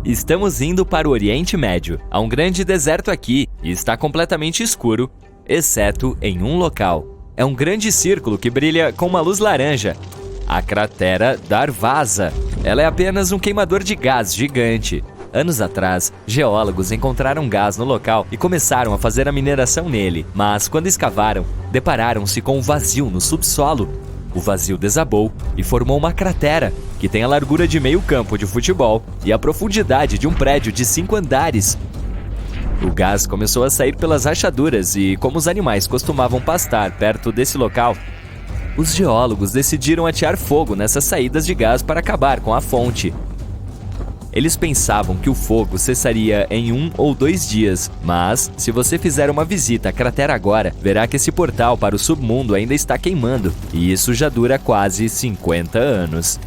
Estamos indo para o Oriente Médio. Há um grande deserto aqui e está completamente escuro, exceto em um local. É um grande círculo que brilha com uma luz laranja. A cratera Darvaza. Ela é apenas um queimador de gás gigante. Anos atrás, geólogos encontraram gás no local e começaram a fazer a mineração nele. Mas quando escavaram, depararam-se com um vazio no subsolo. O vazio desabou e formou uma cratera, que tem a largura de meio campo de futebol e a profundidade de um prédio de 5 andares. O gás começou a sair pelas rachaduras e, como os animais costumavam pastar perto desse local, os geólogos decidiram atear fogo nessas saídas de gás para acabar com a fonte. Eles pensavam que o fogo cessaria em 1 ou 2 dias, mas, se você fizer uma visita à cratera agora, verá que esse portal para o submundo ainda está queimando, e isso já dura quase 50 anos.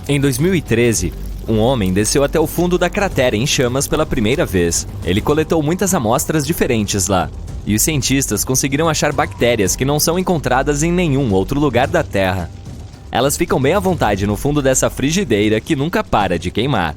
Em 2013, um homem desceu até o fundo da cratera em chamas pela primeira vez. Ele coletou muitas amostras diferentes lá, e os cientistas conseguiram achar bactérias que não são encontradas em nenhum outro lugar da Terra. Elas ficam bem à vontade no fundo dessa frigideira que nunca para de queimar.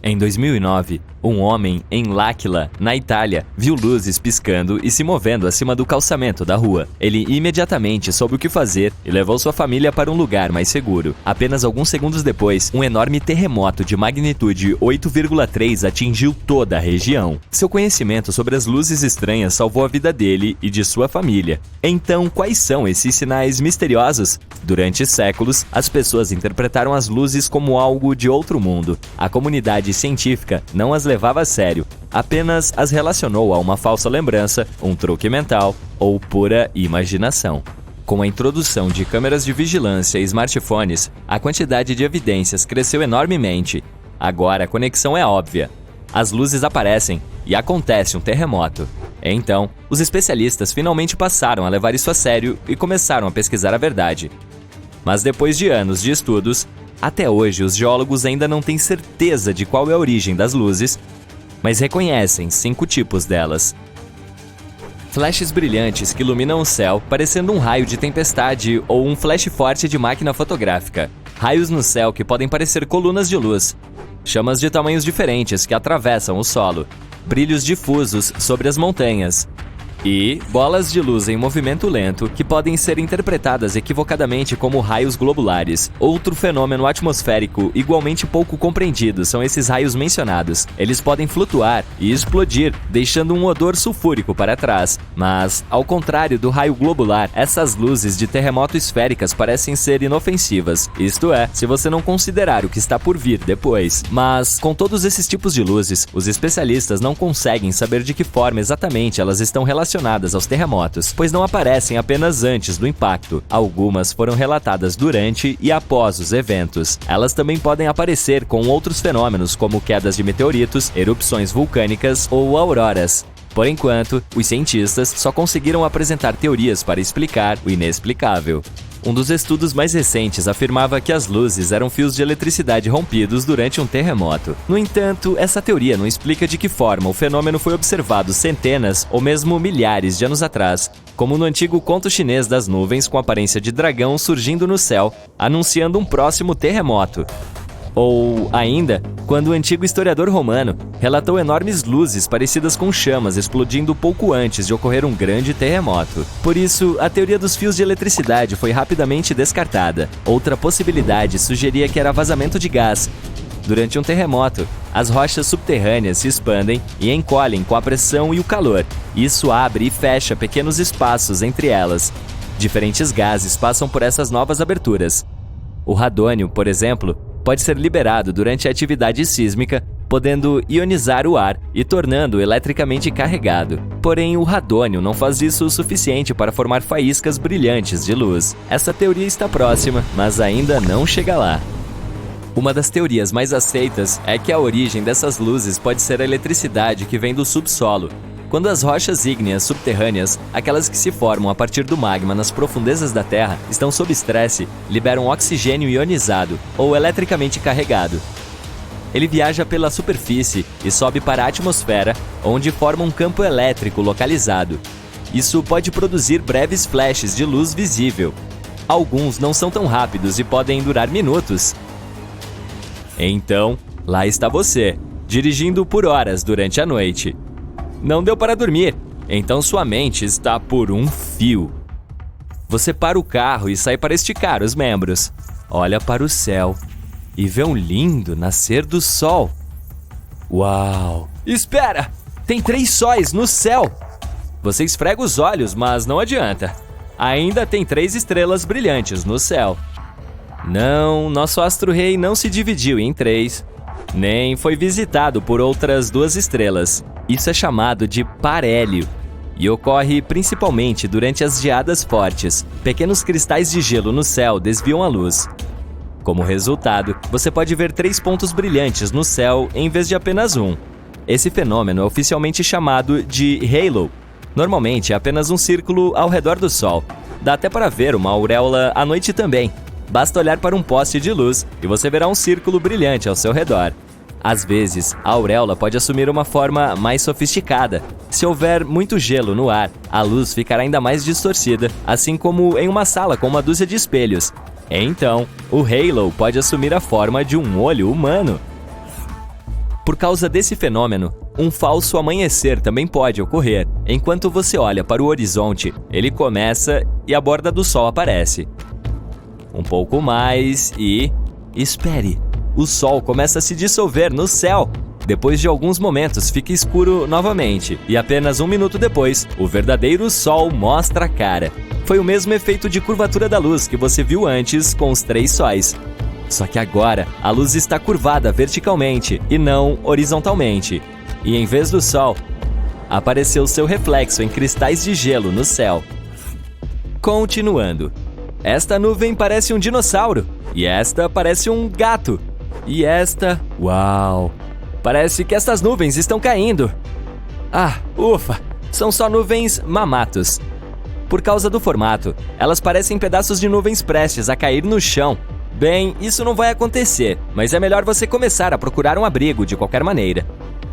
Em 2009, um homem em L'Aquila, na Itália, viu luzes piscando e se movendo acima do calçamento da rua. Ele imediatamente soube o que fazer e levou sua família para um lugar mais seguro. Apenas alguns segundos depois, um enorme terremoto de magnitude 8,3 atingiu toda a região. Seu conhecimento sobre as luzes estranhas salvou a vida dele e de sua família. Então, quais são esses sinais misteriosos? Durante séculos, as pessoas interpretaram as luzes como algo de outro mundo. A comunidade científica não as levava a sério, apenas as relacionou a uma falsa lembrança, um truque mental ou pura imaginação. Com a introdução de câmeras de vigilância e smartphones, a quantidade de evidências cresceu enormemente. Agora a conexão é óbvia. As luzes aparecem e acontece um terremoto. Então, os especialistas finalmente passaram a levar isso a sério e começaram a pesquisar a verdade. Mas depois de anos de estudos, até hoje, os geólogos ainda não têm certeza de qual é a origem das luzes, mas reconhecem 5 tipos delas. Flashes brilhantes que iluminam o céu, parecendo um raio de tempestade ou um flash forte de máquina fotográfica. Raios no céu que podem parecer colunas de luz. Chamas de tamanhos diferentes que atravessam o solo. Brilhos difusos sobre as montanhas. E bolas de luz em movimento lento que podem ser interpretadas equivocadamente como raios globulares. Outro fenômeno atmosférico igualmente pouco compreendido são esses raios mencionados. Eles podem flutuar e explodir, deixando um odor sulfúrico para trás. Mas, ao contrário do raio globular, essas luzes de terremoto esféricas parecem ser inofensivas. Isto é, se você não considerar o que está por vir depois. Mas, com todos esses tipos de luzes, os especialistas não conseguem saber de que forma exatamente elas estão relacionadas aos terremotos, pois não aparecem apenas antes do impacto. Algumas foram relatadas durante e após os eventos. Elas também podem aparecer com outros fenômenos, como quedas de meteoritos, erupções vulcânicas ou auroras. Por enquanto, os cientistas só conseguiram apresentar teorias para explicar o inexplicável. Um dos estudos mais recentes afirmava que as luzes eram fios de eletricidade rompidos durante um terremoto. No entanto, essa teoria não explica de que forma o fenômeno foi observado centenas ou mesmo milhares de anos atrás, como no antigo conto chinês das nuvens com aparência de dragão surgindo no céu, anunciando um próximo terremoto. Ou, ainda, quando o antigo historiador romano relatou enormes luzes parecidas com chamas explodindo pouco antes de ocorrer um grande terremoto. Por isso, a teoria dos fios de eletricidade foi rapidamente descartada. Outra possibilidade sugeria que era vazamento de gás. Durante um terremoto, as rochas subterrâneas se expandem e encolhem com a pressão e o calor. Isso abre e fecha pequenos espaços entre elas. Diferentes gases passam por essas novas aberturas. O radônio, por exemplo, pode ser liberado durante a atividade sísmica, podendo ionizar o ar e tornando-o eletricamente carregado. Porém, o radônio não faz isso o suficiente para formar faíscas brilhantes de luz. Essa teoria está próxima, mas ainda não chega lá. Uma das teorias mais aceitas é que a origem dessas luzes pode ser a eletricidade que vem do subsolo. Quando as rochas ígneas subterrâneas, aquelas que se formam a partir do magma nas profundezas da Terra, estão sob estresse, liberam oxigênio ionizado ou eletricamente carregado. Ele viaja pela superfície e sobe para a atmosfera, onde forma um campo elétrico localizado. Isso pode produzir breves flashes de luz visível. Alguns não são tão rápidos e podem durar minutos. Então, Lá está você, dirigindo por horas durante a noite. Não deu para dormir, então sua mente está por um fio. Você para o carro e sai para esticar os membros. Olha para o céu e vê um lindo nascer do sol. Uau! Espera! Tem 3 sóis no céu! Você esfrega os olhos, mas não adianta. Ainda tem 3 estrelas brilhantes no céu. Não, nosso astro-rei não se dividiu em 3, nem foi visitado por outras 2 estrelas. Isso é chamado de parélio e ocorre principalmente durante as geadas fortes. Pequenos cristais de gelo no céu desviam a luz. Como resultado, você pode ver 3 pontos brilhantes no céu em vez de apenas 1. Esse fenômeno é oficialmente chamado de halo. Normalmente é apenas um círculo ao redor do Sol. Dá até para ver uma auréola à noite também. Basta olhar para um poste de luz e você verá um círculo brilhante ao seu redor. Às vezes, a auréola pode assumir uma forma mais sofisticada. Se houver muito gelo no ar, a luz ficará ainda mais distorcida, assim como em uma sala com uma dúzia de espelhos. Então, o halo pode assumir a forma de um olho humano. Por causa desse fenômeno, um falso amanhecer também pode ocorrer. Enquanto você olha para o horizonte, ele começa e a borda do sol aparece. Um pouco mais e... espere! O sol começa a se dissolver no céu. Depois de alguns momentos, fica escuro novamente. E apenas 1 minuto depois, o verdadeiro sol mostra a cara. Foi o mesmo efeito de curvatura da luz que você viu antes com os 3 sóis. Só que agora, a luz está curvada verticalmente e não horizontalmente. E em vez do sol, apareceu seu reflexo em cristais de gelo no céu. Continuando. Esta nuvem parece um dinossauro. E esta parece um gato. E esta... uau! Parece que estas nuvens estão caindo. Ah, ufa! São só nuvens mamatos. Por causa do formato, elas parecem pedaços de nuvens prestes a cair no chão. Bem, isso não vai acontecer, mas é melhor você começar a procurar um abrigo de qualquer maneira.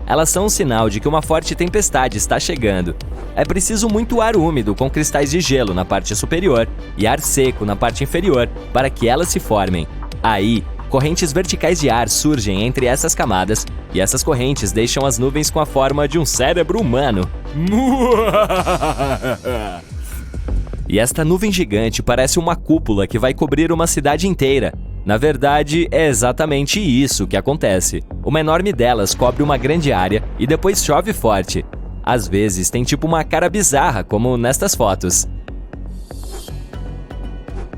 Elas são um sinal de que uma forte tempestade está chegando. É preciso muito ar úmido com cristais de gelo na parte superior e ar seco na parte inferior para que elas se formem. Aí, correntes verticais de ar surgem entre essas camadas e essas correntes deixam as nuvens com a forma de um cérebro humano. E esta nuvem gigante parece uma cúpula que vai cobrir uma cidade inteira. Na verdade, é exatamente isso que acontece. Uma enorme delas cobre uma grande área e depois chove forte. Às vezes tem tipo uma cara bizarra, como nestas fotos.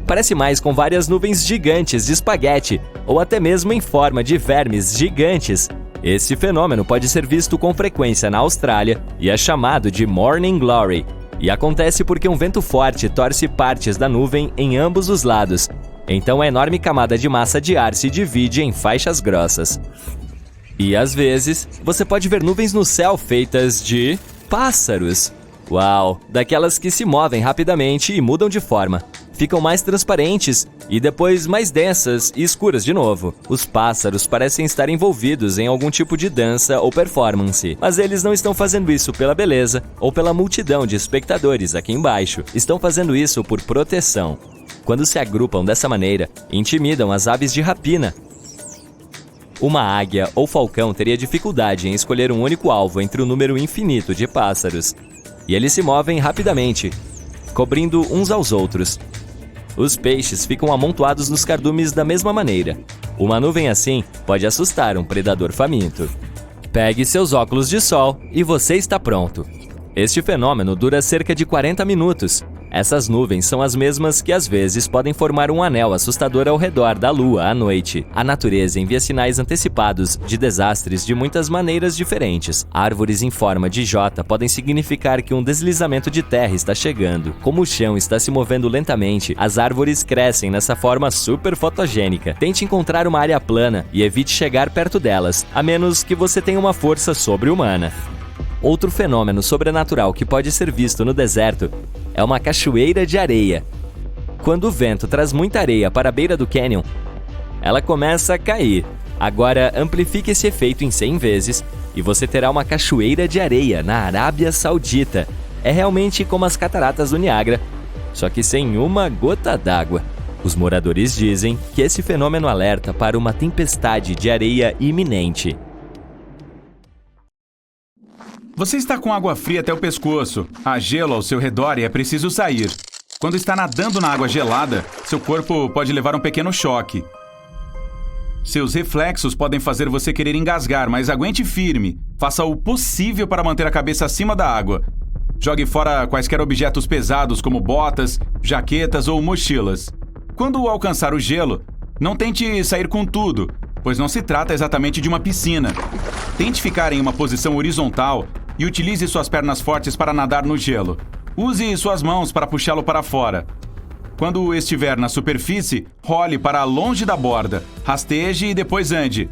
Parece mais com várias nuvens gigantes de espaguete, ou até mesmo em forma de vermes gigantes. Esse fenômeno pode ser visto com frequência na Austrália e é chamado de Morning Glory. E acontece porque um vento forte torce partes da nuvem em ambos os lados. Então a enorme camada de massa de ar se divide em faixas grossas. E às vezes, você pode ver nuvens no céu feitas de pássaros. Uau! Daquelas que se movem rapidamente e mudam de forma. Ficam mais transparentes e depois mais densas e escuras de novo. Os pássaros parecem estar envolvidos em algum tipo de dança ou performance, mas eles não estão fazendo isso pela beleza ou pela multidão de espectadores aqui embaixo. Estão fazendo isso por proteção. Quando se agrupam dessa maneira, intimidam as aves de rapina. Uma águia ou falcão teria dificuldade em escolher um único alvo entre um número infinito de pássaros. E eles se movem rapidamente, cobrindo uns aos outros. Os peixes ficam amontoados nos cardumes da mesma maneira. Uma nuvem assim pode assustar um predador faminto. Pegue seus óculos de sol e você está pronto. Este fenômeno dura cerca de 40 minutos. Essas nuvens são as mesmas que às vezes podem formar um anel assustador ao redor da Lua à noite. A natureza envia sinais antecipados de desastres de muitas maneiras diferentes. Árvores em forma de J podem significar que um deslizamento de terra está chegando. Como o chão está se movendo lentamente, as árvores crescem nessa forma super fotogênica. Tente encontrar uma área plana e evite chegar perto delas, a menos que você tenha uma força sobre-humana. Outro fenômeno sobrenatural que pode ser visto no deserto é uma cachoeira de areia. Quando o vento traz muita areia para a beira do cânion, ela começa a cair. Agora amplifique esse efeito em 100 vezes e você terá uma cachoeira de areia na Arábia Saudita. É realmente como as cataratas do Niágara, só que sem uma gota d'água. Os moradores dizem que esse fenômeno alerta para uma tempestade de areia iminente. Você está com água fria até o pescoço, há gelo ao seu redor e é preciso sair. Quando está nadando na água gelada, seu corpo pode levar um pequeno choque. Seus reflexos podem fazer você querer engasgar, mas aguente firme. Faça o possível para manter a cabeça acima da água. Jogue fora quaisquer objetos pesados como botas, jaquetas ou mochilas. Quando alcançar o gelo, não tente sair com tudo, pois não se trata exatamente de uma piscina. Tente ficar em uma posição horizontal e utilize suas pernas fortes para nadar no gelo. Use suas mãos para puxá-lo para fora. Quando estiver na superfície, role para longe da borda, rasteje e depois ande.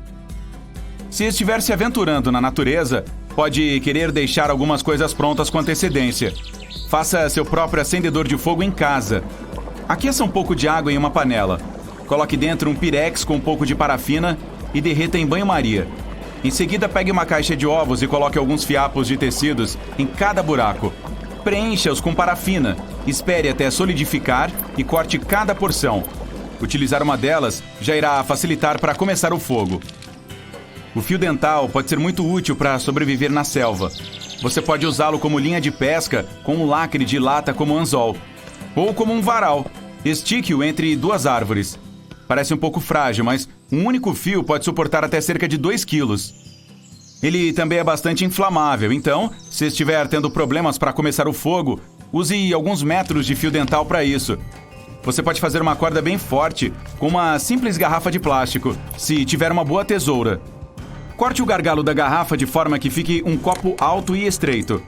Se estiver se aventurando na natureza, pode querer deixar algumas coisas prontas com antecedência. Faça seu próprio acendedor de fogo em casa. Aqueça um pouco de água em uma panela. Coloque dentro um pirex com um pouco de parafina e derreta em banho-maria. Em seguida, pegue uma caixa de ovos e coloque alguns fiapos de tecidos em cada buraco. Preencha-os com parafina, espere até solidificar e corte cada porção. Utilizar uma delas já irá facilitar para começar o fogo. O fio dental pode ser muito útil para sobreviver na selva. Você pode usá-lo como linha de pesca com um lacre de lata como anzol. Ou como um varal. Estique-o entre duas árvores. Parece um pouco frágil, mas um único fio pode suportar até cerca de 2 quilos. Ele também é bastante inflamável, então, se estiver tendo problemas para começar o fogo, use alguns metros de fio dental para isso. Você pode fazer uma corda bem forte com uma simples garrafa de plástico, se tiver uma boa tesoura. Corte o gargalo da garrafa de forma que fique um copo alto e estreito.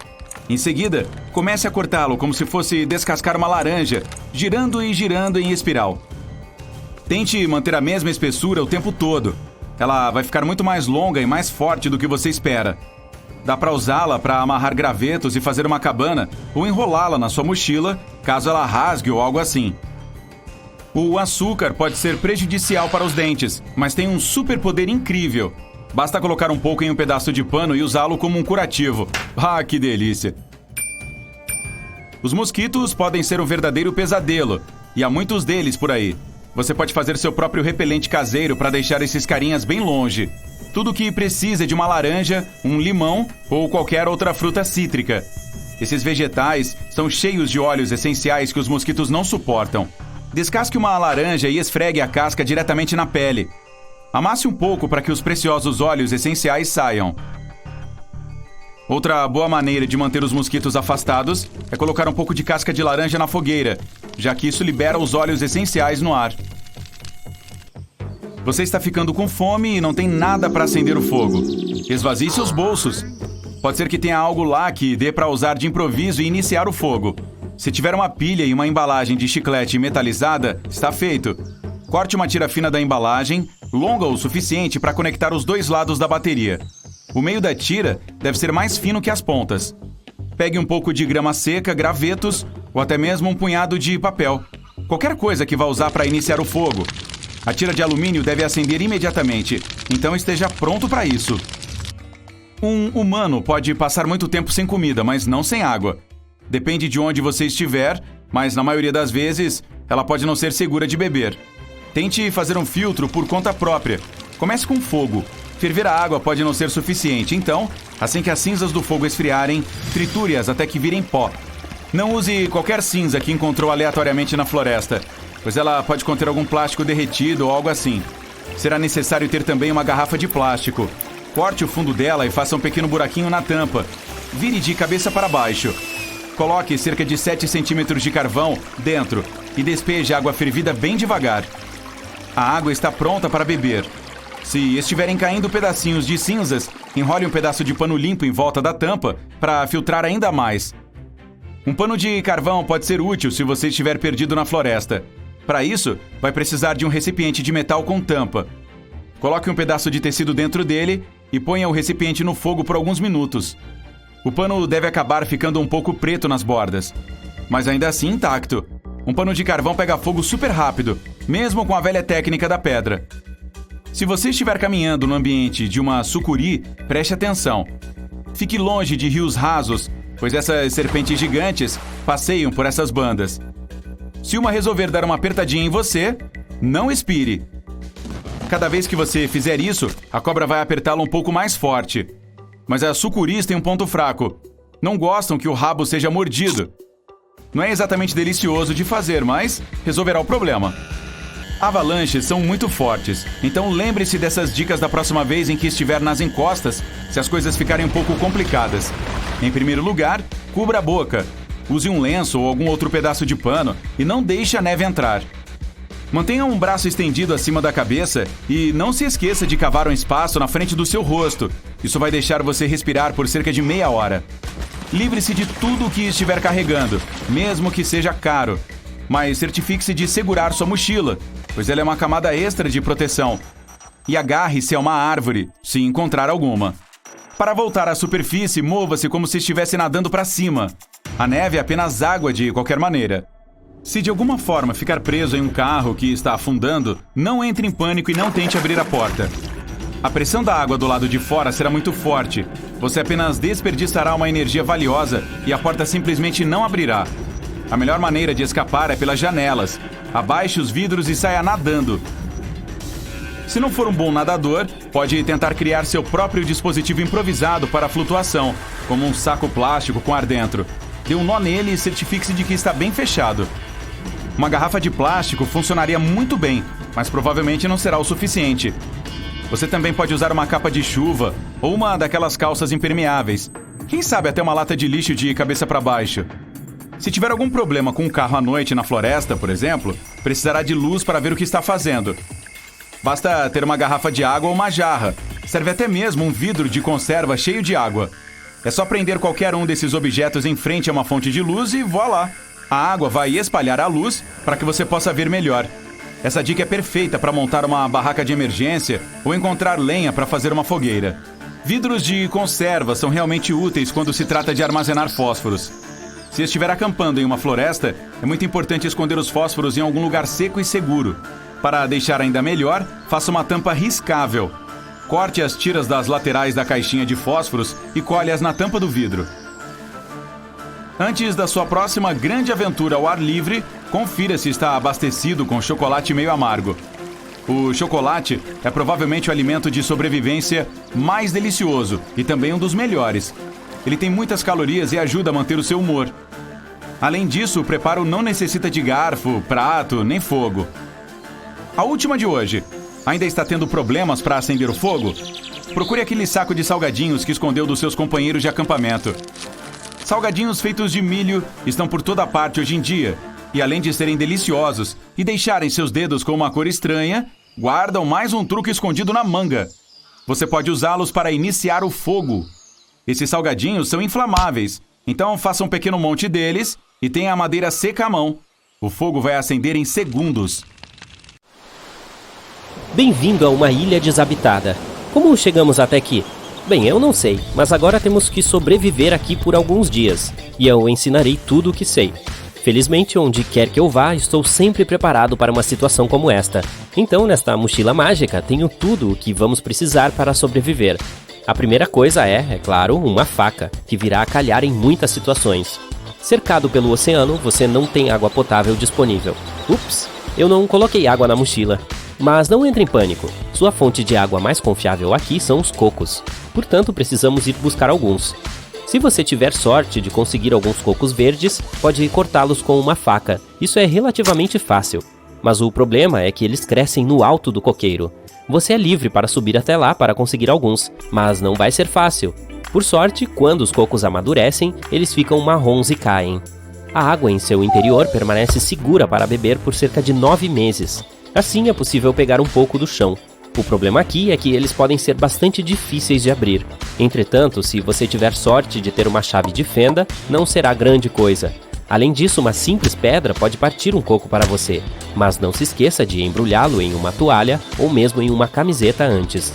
Em seguida, comece a cortá-lo como se fosse descascar uma laranja, girando e girando em espiral. Tente manter a mesma espessura o tempo todo. Ela vai ficar muito mais longa e mais forte do que você espera. Dá para usá-la para amarrar gravetos e fazer uma cabana ou enrolá-la na sua mochila, caso ela rasgue ou algo assim. O açúcar pode ser prejudicial para os dentes, mas tem um superpoder incrível. Basta colocar um pouco em um pedaço de pano e usá-lo como um curativo. Ah, que delícia! Os mosquitos podem ser um verdadeiro pesadelo, e há muitos deles por aí. Você pode fazer seu próprio repelente caseiro para deixar esses carinhas bem longe. Tudo o que precisa é de uma laranja, um limão ou qualquer outra fruta cítrica. Esses vegetais são cheios de óleos essenciais que os mosquitos não suportam. Descasque uma laranja e esfregue a casca diretamente na pele. Amasse um pouco para que os preciosos óleos essenciais saiam. Outra boa maneira de manter os mosquitos afastados é colocar um pouco de casca de laranja na fogueira, já que isso libera os óleos essenciais no ar. Você está ficando com fome e não tem nada para acender o fogo. Esvazie seus bolsos. Pode ser que tenha algo lá que dê para usar de improviso e iniciar o fogo. Se tiver uma pilha e uma embalagem de chiclete metalizada, está feito. Corte uma tira fina da embalagem, longa o suficiente para conectar os dois lados da bateria. O meio da tira deve ser mais fino que as pontas. Pegue um pouco de grama seca, gravetos ou até mesmo um punhado de papel. Qualquer coisa que vá usar para iniciar o fogo. A tira de alumínio deve acender imediatamente, então esteja pronto para isso. Um humano pode passar muito tempo sem comida, mas não sem água. Depende de onde você estiver, mas na maioria das vezes ela pode não ser segura de beber. Tente fazer um filtro por conta própria. Comece com fogo. Ferver a água pode não ser suficiente, então, assim que as cinzas do fogo esfriarem, triture-as até que virem pó. Não use qualquer cinza que encontrou aleatoriamente na floresta, pois ela pode conter algum plástico derretido ou algo assim. Será necessário ter também uma garrafa de plástico. Corte o fundo dela e faça um pequeno buraquinho na tampa. Vire de cabeça para baixo. Coloque cerca de 7 centímetros de carvão dentro e despeje a água fervida bem devagar. A água está pronta para beber. Se estiverem caindo pedacinhos de cinzas, enrole um pedaço de pano limpo em volta da tampa para filtrar ainda mais. Um pano de carvão pode ser útil se você estiver perdido na floresta. Para isso, vai precisar de um recipiente de metal com tampa. Coloque um pedaço de tecido dentro dele e ponha o recipiente no fogo por alguns minutos. O pano deve acabar ficando um pouco preto nas bordas, mas ainda assim intacto. Um pano de carvão pega fogo super rápido, mesmo com a velha técnica da pedra. Se você estiver caminhando no ambiente de uma sucuri, preste atenção. Fique longe de rios rasos, pois essas serpentes gigantes passeiam por essas bandas. Se uma resolver dar uma apertadinha em você, não expire. Cada vez que você fizer isso, a cobra vai apertá-la um pouco mais forte. Mas as sucuris têm um ponto fraco. Não gostam que o rabo seja mordido. Não é exatamente delicioso de fazer, mas resolverá o problema. Avalanches são muito fortes, então lembre-se dessas dicas da próxima vez em que estiver nas encostas, se as coisas ficarem um pouco complicadas. Em primeiro lugar, cubra a boca. Use um lenço ou algum outro pedaço de pano e não deixe a neve entrar. Mantenha um braço estendido acima da cabeça e não se esqueça de cavar um espaço na frente do seu rosto. Isso vai deixar você respirar por cerca de meia hora. Livre-se de tudo o que estiver carregando, mesmo que seja caro. Mas certifique-se de segurar sua mochila, pois ela é uma camada extra de proteção. E agarre-se a uma árvore, se encontrar alguma. Para voltar à superfície, mova-se como se estivesse nadando para cima. A neve é apenas água de qualquer maneira. Se de alguma forma ficar preso em um carro que está afundando, não entre em pânico e não tente abrir a porta. A pressão da água do lado de fora será muito forte. Você apenas desperdiçará uma energia valiosa e a porta simplesmente não abrirá. A melhor maneira de escapar é pelas janelas. Abaixe os vidros e saia nadando. Se não for um bom nadador, pode tentar criar seu próprio dispositivo improvisado para a flutuação, como um saco plástico com ar dentro. Dê um nó nele e certifique-se de que está bem fechado. Uma garrafa de plástico funcionaria muito bem, mas provavelmente não será o suficiente. Você também pode usar uma capa de chuva ou uma daquelas calças impermeáveis. Quem sabe até uma lata de lixo de cabeça para baixo. Se tiver algum problema com um carro à noite na floresta, por exemplo, precisará de luz para ver o que está fazendo. Basta ter uma garrafa de água ou uma jarra. Serve até mesmo um vidro de conserva cheio de água. É só prender qualquer um desses objetos em frente a uma fonte de luz e voilá! A água vai espalhar a luz para que você possa ver melhor. Essa dica é perfeita para montar uma barraca de emergência ou encontrar lenha para fazer uma fogueira. Vidros de conserva são realmente úteis quando se trata de armazenar fósforos. Se estiver acampando em uma floresta, é muito importante esconder os fósforos em algum lugar seco e seguro. Para deixar ainda melhor, faça uma tampa riscável. Corte as tiras das laterais da caixinha de fósforos e colhe-as na tampa do vidro. Antes da sua próxima grande aventura ao ar livre, confira se está abastecido com chocolate meio amargo. O chocolate é provavelmente o alimento de sobrevivência mais delicioso e também um dos melhores. Ele tem muitas calorias e ajuda a manter o seu humor. Além disso, o preparo não necessita de garfo, prato, nem fogo. A última de hoje. Ainda está tendo problemas para acender o fogo? Procure aquele saco de salgadinhos que escondeu dos seus companheiros de acampamento. Salgadinhos feitos de milho estão por toda parte hoje em dia. E além de serem deliciosos e deixarem seus dedos com uma cor estranha, guardam mais um truque escondido na manga. Você pode usá-los para iniciar o fogo. Esses salgadinhos são inflamáveis, então faça um pequeno monte deles e tenha a madeira seca à mão. O fogo vai acender em segundos. Bem-vindo a uma ilha desabitada. Como chegamos até aqui? Bem, eu não sei, mas agora temos que sobreviver aqui por alguns dias. E eu ensinarei tudo o que sei. Felizmente, onde quer que eu vá, estou sempre preparado para uma situação como esta. Então, nesta mochila mágica, tenho tudo o que vamos precisar para sobreviver. A primeira coisa é claro, uma faca, que virá a calhar em muitas situações. Cercado pelo oceano, você não tem água potável disponível. Ups, eu não coloquei água na mochila. Mas não entre em pânico. Sua fonte de água mais confiável aqui são os cocos. Portanto, precisamos ir buscar alguns. Se você tiver sorte de conseguir alguns cocos verdes, pode cortá-los com uma faca. Isso é relativamente fácil. Mas o problema é que eles crescem no alto do coqueiro. Você é livre para subir até lá para conseguir alguns, mas não vai ser fácil. Por sorte, quando os cocos amadurecem, eles ficam marrons e caem. A água em seu interior permanece segura para beber por cerca de 9 meses. Assim é possível pegar um pouco do chão. O problema aqui é que eles podem ser bastante difíceis de abrir. Entretanto, se você tiver sorte de ter uma chave de fenda, não será grande coisa. Além disso, uma simples pedra pode partir um coco para você, mas não se esqueça de embrulhá-lo em uma toalha ou mesmo em uma camiseta antes.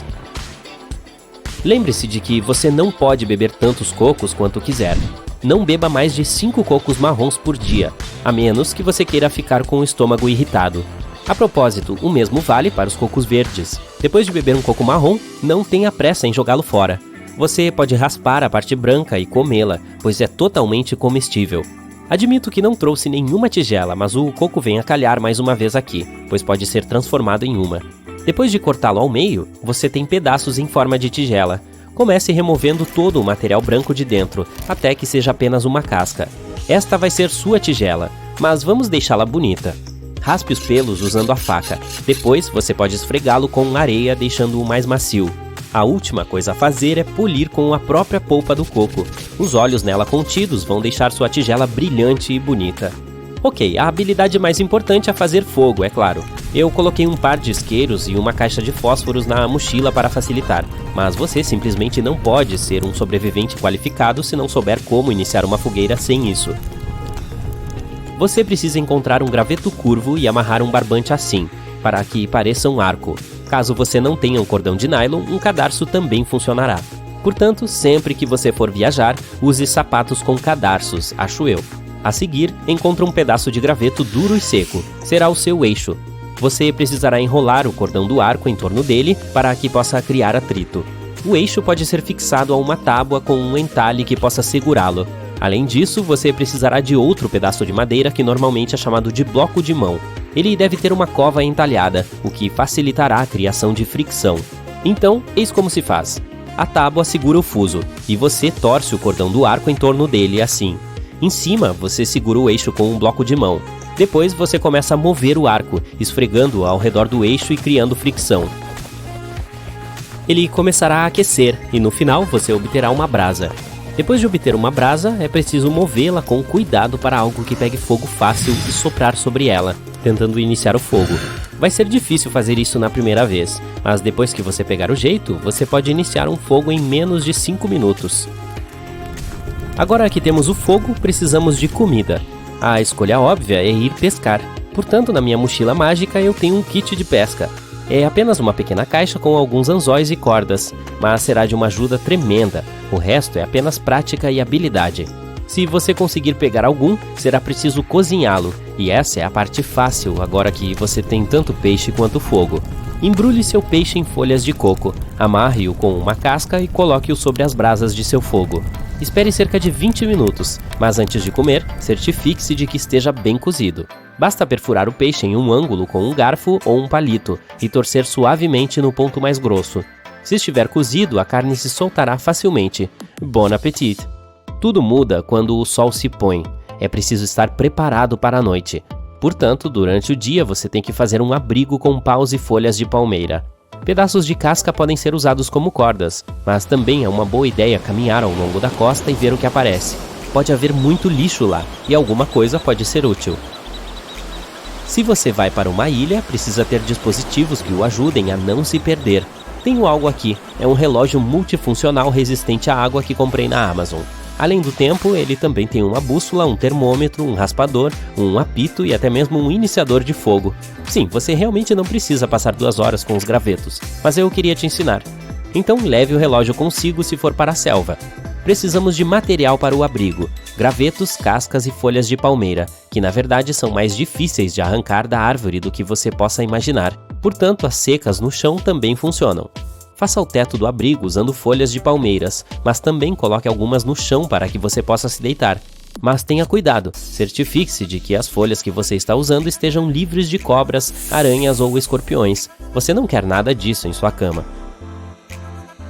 Lembre-se de que você não pode beber tantos cocos quanto quiser. Não beba mais de 5 cocos marrons por dia, a menos que você queira ficar com o estômago irritado. A propósito, o mesmo vale para os cocos verdes. Depois de beber um coco marrom, não tenha pressa em jogá-lo fora. Você pode raspar a parte branca e comê-la, pois é totalmente comestível. Admito que não trouxe nenhuma tigela, mas o coco vem a calhar mais uma vez aqui, pois pode ser transformado em uma. Depois de cortá-lo ao meio, você tem pedaços em forma de tigela. Comece removendo todo o material branco de dentro, até que seja apenas uma casca. Esta vai ser sua tigela, mas vamos deixá-la bonita. Raspe os pelos usando a faca. Depois, você pode esfregá-lo com areia, deixando-o mais macio. A última coisa a fazer é polir com a própria polpa do coco. Os óleos nela contidos vão deixar sua tigela brilhante e bonita. Ok, a habilidade mais importante é fazer fogo, é claro. Eu coloquei um par de isqueiros e uma caixa de fósforos na mochila para facilitar, mas você simplesmente não pode ser um sobrevivente qualificado se não souber como iniciar uma fogueira sem isso. Você precisa encontrar um graveto curvo e amarrar um barbante assim, para que pareça um arco. Caso você não tenha um cordão de nylon, um cadarço também funcionará. Portanto, sempre que você for viajar, use sapatos com cadarços, acho eu. A seguir, encontre um pedaço de graveto duro e seco. Será o seu eixo. Você precisará enrolar o cordão do arco em torno dele para que possa criar atrito. O eixo pode ser fixado a uma tábua com um entalhe que possa segurá-lo. Além disso, você precisará de outro pedaço de madeira que normalmente é chamado de bloco de mão. Ele deve ter uma cova entalhada, o que facilitará a criação de fricção. Então, eis como se faz. A tábua segura o fuso, e você torce o cordão do arco em torno dele assim. Em cima, você segura o eixo com um bloco de mão. Depois, você começa a mover o arco, esfregando-o ao redor do eixo e criando fricção. Ele começará a aquecer, e no final, você obterá uma brasa. Depois de obter uma brasa, é preciso movê-la com cuidado para algo que pegue fogo fácil e soprar sobre ela, tentando iniciar o fogo. Vai ser difícil fazer isso na primeira vez, mas depois que você pegar o jeito, você pode iniciar um fogo em menos de 5 minutos. Agora que temos o fogo, precisamos de comida. A escolha óbvia é ir pescar. Portanto, na minha mochila mágica eu tenho um kit de pesca. É apenas uma pequena caixa com alguns anzóis e cordas, mas será de uma ajuda tremenda. O resto é apenas prática e habilidade. Se você conseguir pegar algum, será preciso cozinhá-lo, e essa é a parte fácil agora que você tem tanto peixe quanto fogo. Embrulhe seu peixe em folhas de coco, amarre-o com uma casca e coloque-o sobre as brasas de seu fogo. Espere cerca de 20 minutos, mas antes de comer, certifique-se de que esteja bem cozido. Basta perfurar o peixe em um ângulo com um garfo ou um palito e torcer suavemente no ponto mais grosso. Se estiver cozido, a carne se soltará facilmente. Bon appétit! Tudo muda quando o sol se põe. É preciso estar preparado para a noite. Portanto, durante o dia você tem que fazer um abrigo com paus e folhas de palmeira. Pedaços de casca podem ser usados como cordas, mas também é uma boa ideia caminhar ao longo da costa e ver o que aparece. Pode haver muito lixo lá, e alguma coisa pode ser útil. Se você vai para uma ilha, precisa ter dispositivos que o ajudem a não se perder. Tenho algo aqui, é um relógio multifuncional resistente à água que comprei na Amazon. Além do tempo, ele também tem uma bússola, um termômetro, um raspador, um apito e até mesmo um iniciador de fogo. Sim, você realmente não precisa passar 2 horas com os gravetos, mas eu queria te ensinar. Então leve o relógio consigo se for para a selva. Precisamos de material para o abrigo, gravetos, cascas e folhas de palmeira, que na verdade são mais difíceis de arrancar da árvore do que você possa imaginar. Portanto, as secas no chão também funcionam. Faça o teto do abrigo usando folhas de palmeiras, mas também coloque algumas no chão para que você possa se deitar. Mas tenha cuidado, certifique-se de que as folhas que você está usando estejam livres de cobras, aranhas ou escorpiões. Você não quer nada disso em sua cama.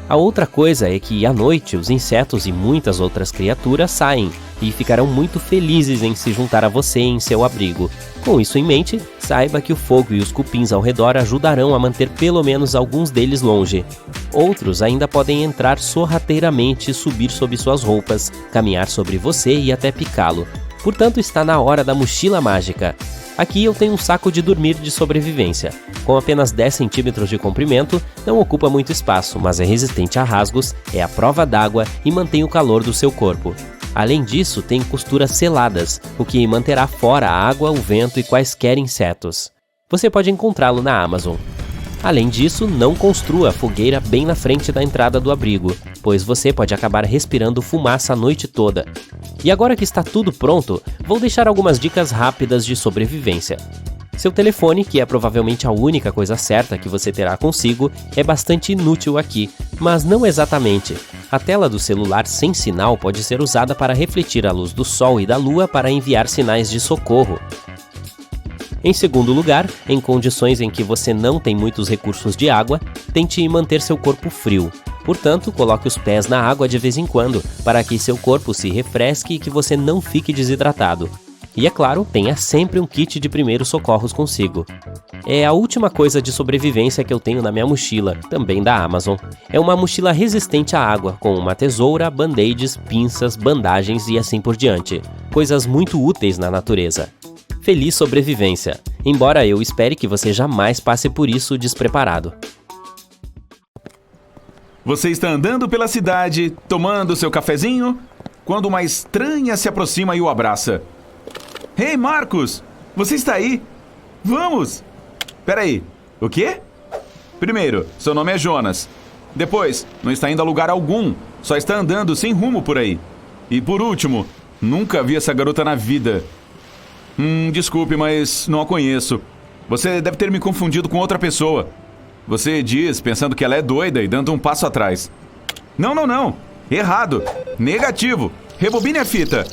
A outra coisa é que à noite os insetos e muitas outras criaturas saem e ficarão muito felizes em se juntar a você em seu abrigo. Com isso em mente, saiba que o fogo e os cupins ao redor ajudarão a manter pelo menos alguns deles longe. Outros ainda podem entrar sorrateiramente, subir sob suas roupas, caminhar sobre você e até picá-lo. Portanto, está na hora da mochila mágica. Aqui eu tenho um saco de dormir de sobrevivência. Com apenas 10 centímetros de comprimento, não ocupa muito espaço, mas é resistente a rasgos, é à prova d'água e mantém o calor do seu corpo. Além disso, tem costuras seladas, o que manterá fora a água, o vento e quaisquer insetos. Você pode encontrá-lo na Amazon. Além disso, não construa a fogueira bem na frente da entrada do abrigo, pois você pode acabar respirando fumaça a noite toda. E agora que está tudo pronto, vou deixar algumas dicas rápidas de sobrevivência. Seu telefone, que é provavelmente a única coisa certa que você terá consigo, é bastante inútil aqui, mas não exatamente. A tela do celular sem sinal pode ser usada para refletir a luz do sol e da lua para enviar sinais de socorro. Em segundo lugar, em condições em que você não tem muitos recursos de água, tente manter seu corpo frio. Portanto, coloque os pés na água de vez em quando, para que seu corpo se refresque e que você não fique desidratado. E é claro, tenha sempre um kit de primeiros socorros consigo. É a última coisa de sobrevivência que eu tenho na minha mochila, também da Amazon. É uma mochila resistente à água, com uma tesoura, band-aids, pinças, bandagens e assim por diante. Coisas muito úteis na natureza. Feliz sobrevivência, embora eu espere que você jamais passe por isso despreparado. Você está andando pela cidade, tomando seu cafezinho, quando uma estranha se aproxima e o abraça. Ei, Marcos! Você está aí? Vamos! Peraí, o quê? Primeiro, seu nome é Jonas. Depois, não está indo a lugar algum, só está andando sem rumo por aí. E por último, nunca vi essa garota na vida. Desculpe, mas não a conheço. Você deve ter me confundido com outra pessoa. Você diz pensando que ela é doida e dando um passo atrás. Não. Errado. Negativo. Rebobine a fita.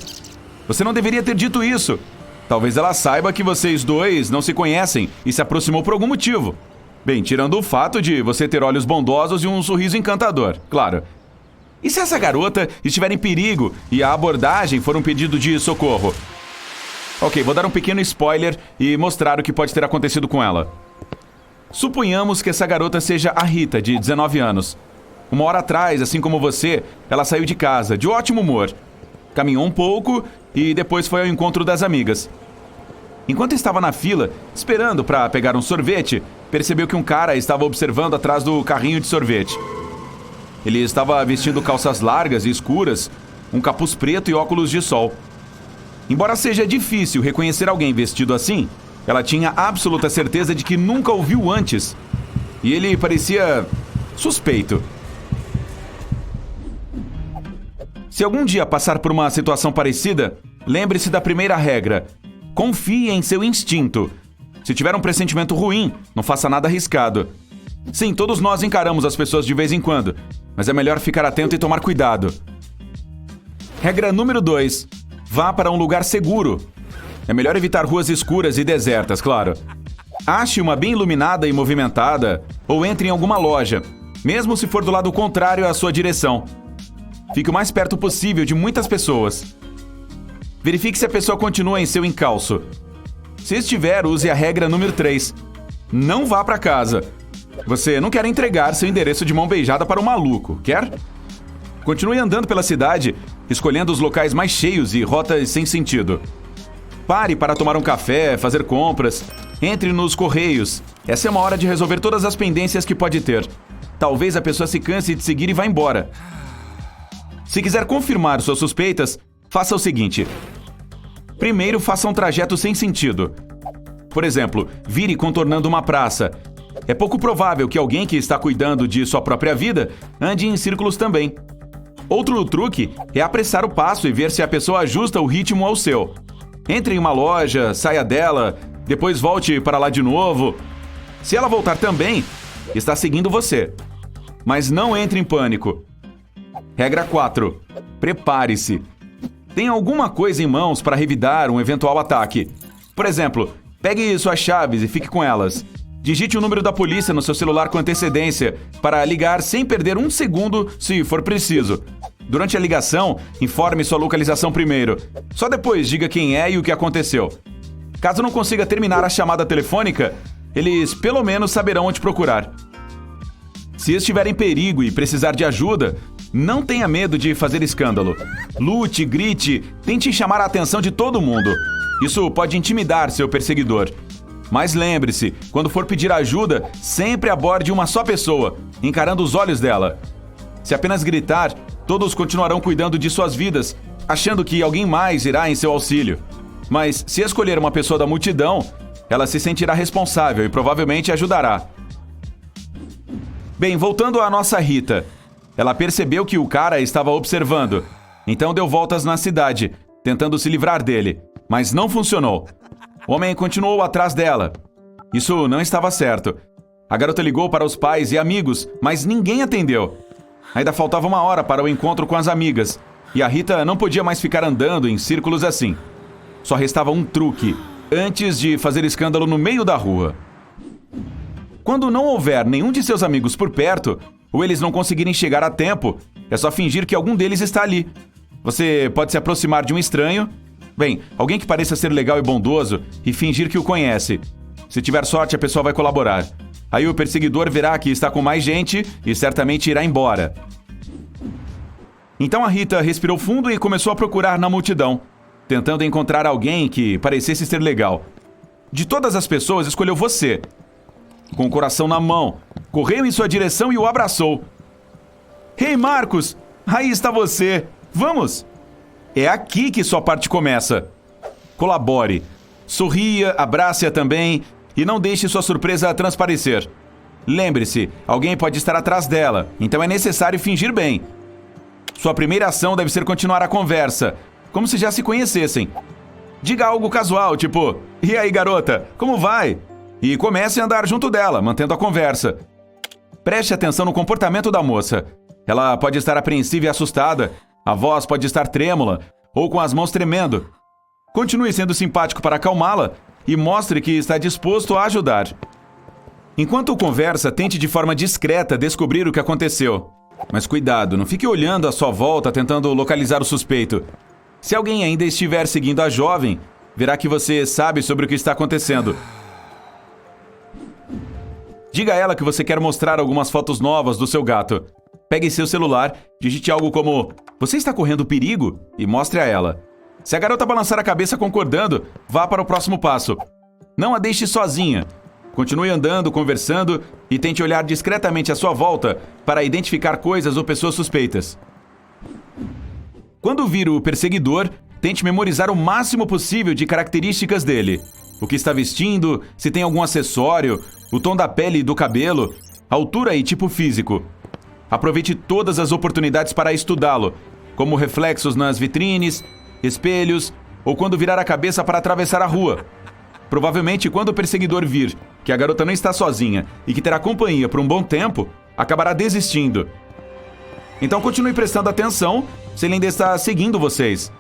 Você não deveria ter dito isso. Talvez ela saiba que vocês dois não se conhecem e se aproximou por algum motivo. Bem, tirando o fato de você ter olhos bondosos e um sorriso encantador, claro. E se essa garota estiver em perigo e a abordagem for um pedido de socorro? Ok, vou dar um pequeno spoiler e mostrar o que pode ter acontecido com ela. Suponhamos que essa garota seja a Rita, de 19 anos. Uma hora atrás, assim como você, ela saiu de casa, de ótimo humor. Caminhou um pouco e depois foi ao encontro das amigas. Enquanto estava na fila, esperando para pegar um sorvete, percebeu que um cara estava observando atrás do carrinho de sorvete. Ele estava vestindo calças largas e escuras, um capuz preto e óculos de sol. Embora seja difícil reconhecer alguém vestido assim, ela tinha absoluta certeza de que nunca o viu antes. E ele parecia suspeito. Se algum dia passar por uma situação parecida, lembre-se da primeira regra. Confie em seu instinto. Se tiver um pressentimento ruim, não faça nada arriscado. Sim, todos nós encaramos as pessoas de vez em quando, mas é melhor ficar atento e tomar cuidado. Regra número 2. Vá para um lugar seguro. É melhor evitar ruas escuras e desertas, claro. Ache uma bem iluminada e movimentada, ou entre em alguma loja, mesmo se for do lado contrário à sua direção. Fique o mais perto possível de muitas pessoas. Verifique se a pessoa continua em seu encalço. Se estiver, use a regra número 3. Não vá para casa. Você não quer entregar seu endereço de mão beijada para um maluco, quer? Continue andando pela cidade, escolhendo os locais mais cheios e rotas sem sentido. Pare para tomar um café, fazer compras. Entre nos correios. Essa é uma hora de resolver todas as pendências que pode ter. Talvez a pessoa se canse de seguir e vá embora. Se quiser confirmar suas suspeitas, faça o seguinte. Primeiro, faça um trajeto sem sentido. Por exemplo, vire contornando uma praça. É pouco provável que alguém que está cuidando de sua própria vida ande em círculos também. Outro truque é apressar o passo e ver se a pessoa ajusta o ritmo ao seu. Entre em uma loja, saia dela, depois volte para lá de novo. Se ela voltar também, está seguindo você. Mas não entre em pânico. Regra 4. Prepare-se. Tenha alguma coisa em mãos para revidar um eventual ataque. Por exemplo, pegue suas chaves e fique com elas. Digite o número da polícia no seu celular com antecedência para ligar sem perder um segundo se for preciso. Durante a ligação, informe sua localização primeiro. Só depois diga quem é e o que aconteceu. Caso não consiga terminar a chamada telefônica, eles pelo menos saberão onde procurar. Se estiver em perigo e precisar de ajuda, não tenha medo de fazer escândalo. Lute, grite, tente chamar a atenção de todo mundo. Isso pode intimidar seu perseguidor. Mas lembre-se, quando for pedir ajuda, sempre aborde uma só pessoa, encarando os olhos dela. Se apenas gritar, todos continuarão cuidando de suas vidas, achando que alguém mais irá em seu auxílio. Mas se escolher uma pessoa da multidão, ela se sentirá responsável e provavelmente ajudará. Bem, voltando à nossa Rita. Ela percebeu que o cara estava observando, então deu voltas na cidade, tentando se livrar dele, mas não funcionou. O homem continuou atrás dela. Isso não estava certo. A garota ligou para os pais e amigos, mas ninguém atendeu. Ainda faltava 1 hora para o encontro com as amigas, e a Rita não podia mais ficar andando em círculos assim. Só restava um truque, antes de fazer escândalo no meio da rua. Quando não houver nenhum de seus amigos por perto, ou eles não conseguirem chegar a tempo, é só fingir que algum deles está ali. Você pode se aproximar de um estranho, alguém que pareça ser legal e bondoso, e fingir que o conhece. Se tiver sorte, a pessoa vai colaborar. Aí o perseguidor verá que está com mais gente e certamente irá embora. Então a Rita respirou fundo e começou a procurar na multidão, tentando encontrar alguém que parecesse ser legal. De todas as pessoas, escolheu você. Com o coração na mão, correu em sua direção e o abraçou. Ei, Marcos! Aí está você! Vamos! É aqui que sua parte começa. Colabore. Sorria, abrace-a também e não deixe sua surpresa transparecer. Lembre-se, alguém pode estar atrás dela, então é necessário fingir bem. Sua primeira ação deve ser continuar a conversa, como se já se conhecessem. Diga algo casual, tipo: e aí, garota, como vai? E comece a andar junto dela, mantendo a conversa. Preste atenção no comportamento da moça. Ela pode estar apreensiva e assustada, a voz pode estar trêmula ou com as mãos tremendo. Continue sendo simpático para acalmá-la e mostre que está disposto a ajudar. Enquanto conversa, tente de forma discreta descobrir o que aconteceu. Mas cuidado, não fique olhando à sua volta tentando localizar o suspeito. Se alguém ainda estiver seguindo a jovem, verá que você sabe sobre o que está acontecendo. Diga a ela que você quer mostrar algumas fotos novas do seu gato. Pegue seu celular, digite algo como: você está correndo perigo? E mostre a ela. Se a garota balançar a cabeça concordando, vá para o próximo passo. Não a deixe sozinha. Continue andando, conversando e tente olhar discretamente à sua volta para identificar coisas ou pessoas suspeitas. Quando vir o perseguidor, tente memorizar o máximo possível de características dele. O que está vestindo, se tem algum acessório, o tom da pele e do cabelo, altura e tipo físico. Aproveite todas as oportunidades para estudá-lo, como reflexos nas vitrines, espelhos ou quando virar a cabeça para atravessar a rua. Provavelmente, quando o perseguidor vir que a garota não está sozinha e que terá companhia por um bom tempo, acabará desistindo. Então continue prestando atenção se ele ainda está seguindo vocês.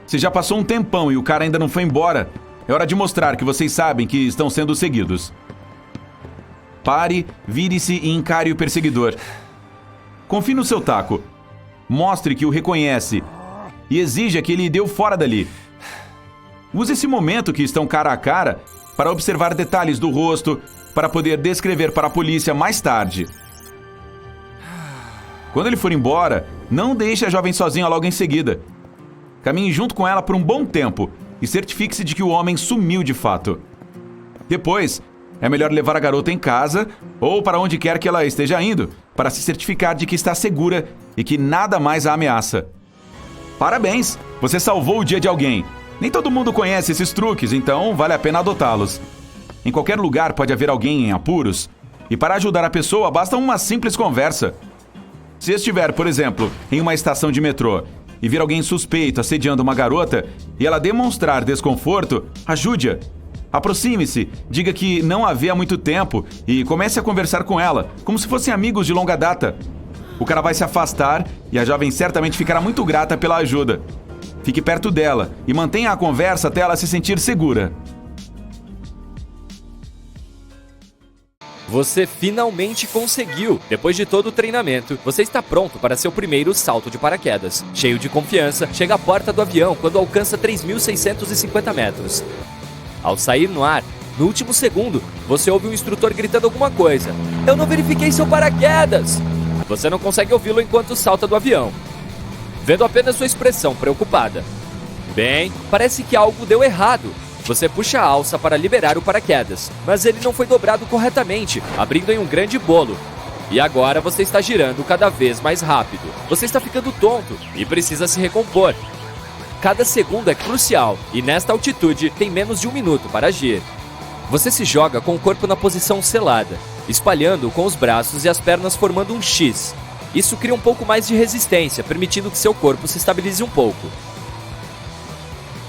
Se já passou um tempão e o cara ainda não foi embora, é hora de mostrar que vocês sabem que estão sendo seguidos. Pare, vire-se e encare o perseguidor. Confie no seu taco. Mostre que o reconhece e exija que ele dê fora dali. Use esse momento que estão cara a cara para observar detalhes do rosto, para poder descrever para a polícia mais tarde. Quando ele for embora, não deixe a jovem sozinha logo em seguida. Caminhe junto com ela por um bom tempo e certifique-se de que o homem sumiu de fato. Depois, é melhor levar a garota em casa ou para onde quer que ela esteja indo, para se certificar de que está segura e que nada mais a ameaça. Parabéns! Você salvou o dia de alguém. Nem todo mundo conhece esses truques, então vale a pena adotá-los. Em qualquer lugar pode haver alguém em apuros, e para ajudar a pessoa basta uma simples conversa. Se estiver, por exemplo, em uma estação de metrô e vir alguém suspeito assediando uma garota e ela demonstrar desconforto, ajude-a. Aproxime-se, diga que não a vê há muito tempo e comece a conversar com ela, como se fossem amigos de longa data. O cara vai se afastar e a jovem certamente ficará muito grata pela ajuda. Fique perto dela e mantenha a conversa até ela se sentir segura. Você finalmente conseguiu! Depois de todo o treinamento, você está pronto para seu primeiro salto de paraquedas. Cheio de confiança, chega à porta do avião quando alcança 3.650 metros. Ao sair no ar, no último segundo, você ouve um instrutor gritando alguma coisa. Eu não verifiquei seu paraquedas! Você não consegue ouvi-lo enquanto salta do avião, vendo apenas sua expressão preocupada. Bem, parece que algo deu errado. Você puxa a alça para liberar o paraquedas, mas ele não foi dobrado corretamente, abrindo em um grande bolo. E agora você está girando cada vez mais rápido. Você está ficando tonto e precisa se recompor. Cada segundo é crucial e nesta altitude tem menos de 1 minuto para agir. Você se joga com o corpo na posição selada, espalhando com os braços e as pernas formando um X. Isso cria um pouco mais de resistência, permitindo que seu corpo se estabilize um pouco.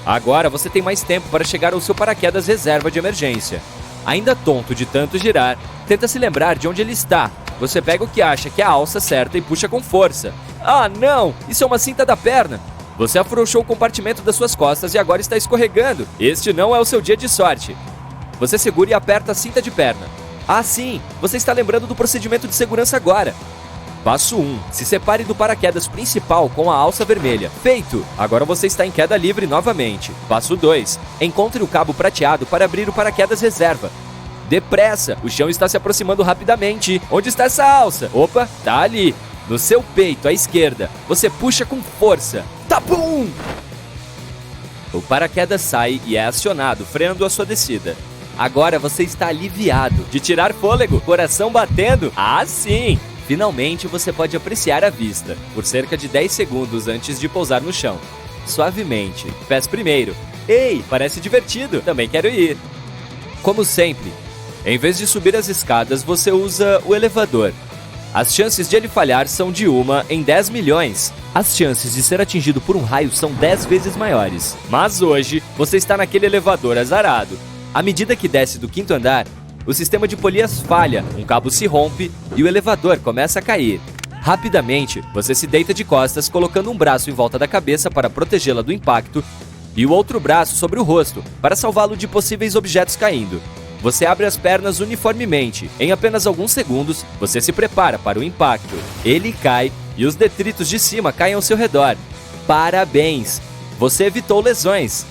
Agora você tem mais tempo para chegar ao seu paraquedas reserva de emergência. Ainda tonto de tanto girar, tenta se lembrar de onde ele está você pega o que acha que é a alça certa e puxa com força. Ah, não! Isso é uma cinta da perna! Você afrouxou o compartimento das suas costas e agora está escorregando. Este não é o seu dia de sorte. Você segura e aperta a cinta de perna. Ah, sim! Você está lembrando do procedimento de segurança agora. Passo 1. Se separe do paraquedas principal com a alça vermelha. Feito! Agora você está em queda livre novamente. Passo 2. Encontre o cabo prateado para abrir o paraquedas reserva. Depressa! O chão está se aproximando rapidamente. Onde está essa alça? Opa, tá ali. No seu peito, à esquerda. Você puxa com força. Tapum! O paraquedas sai e é acionado, freando a sua descida. Agora você está aliviado. De tirar fôlego, coração batendo. Ah, sim! Finalmente você pode apreciar a vista, por cerca de 10 segundos antes de pousar no chão. Suavemente, pés primeiro. Ei, parece divertido, também quero ir. Como sempre, em vez de subir as escadas, você usa o elevador. As chances de ele falhar são de 1 em 10 milhões. As chances de ser atingido por um raio são 10 vezes maiores. Mas hoje, você está naquele elevador azarado. À medida que desce do 5º andar, o sistema de polias falha, um cabo se rompe e o elevador começa a cair. Rapidamente, você se deita de costas, colocando um braço em volta da cabeça para protegê-la do impacto e o outro braço sobre o rosto, para salvá-lo de possíveis objetos caindo. Você abre as pernas uniformemente. Em apenas alguns segundos, você se prepara para o impacto. Ele cai e os detritos de cima caem ao seu redor. Parabéns! Você evitou lesões.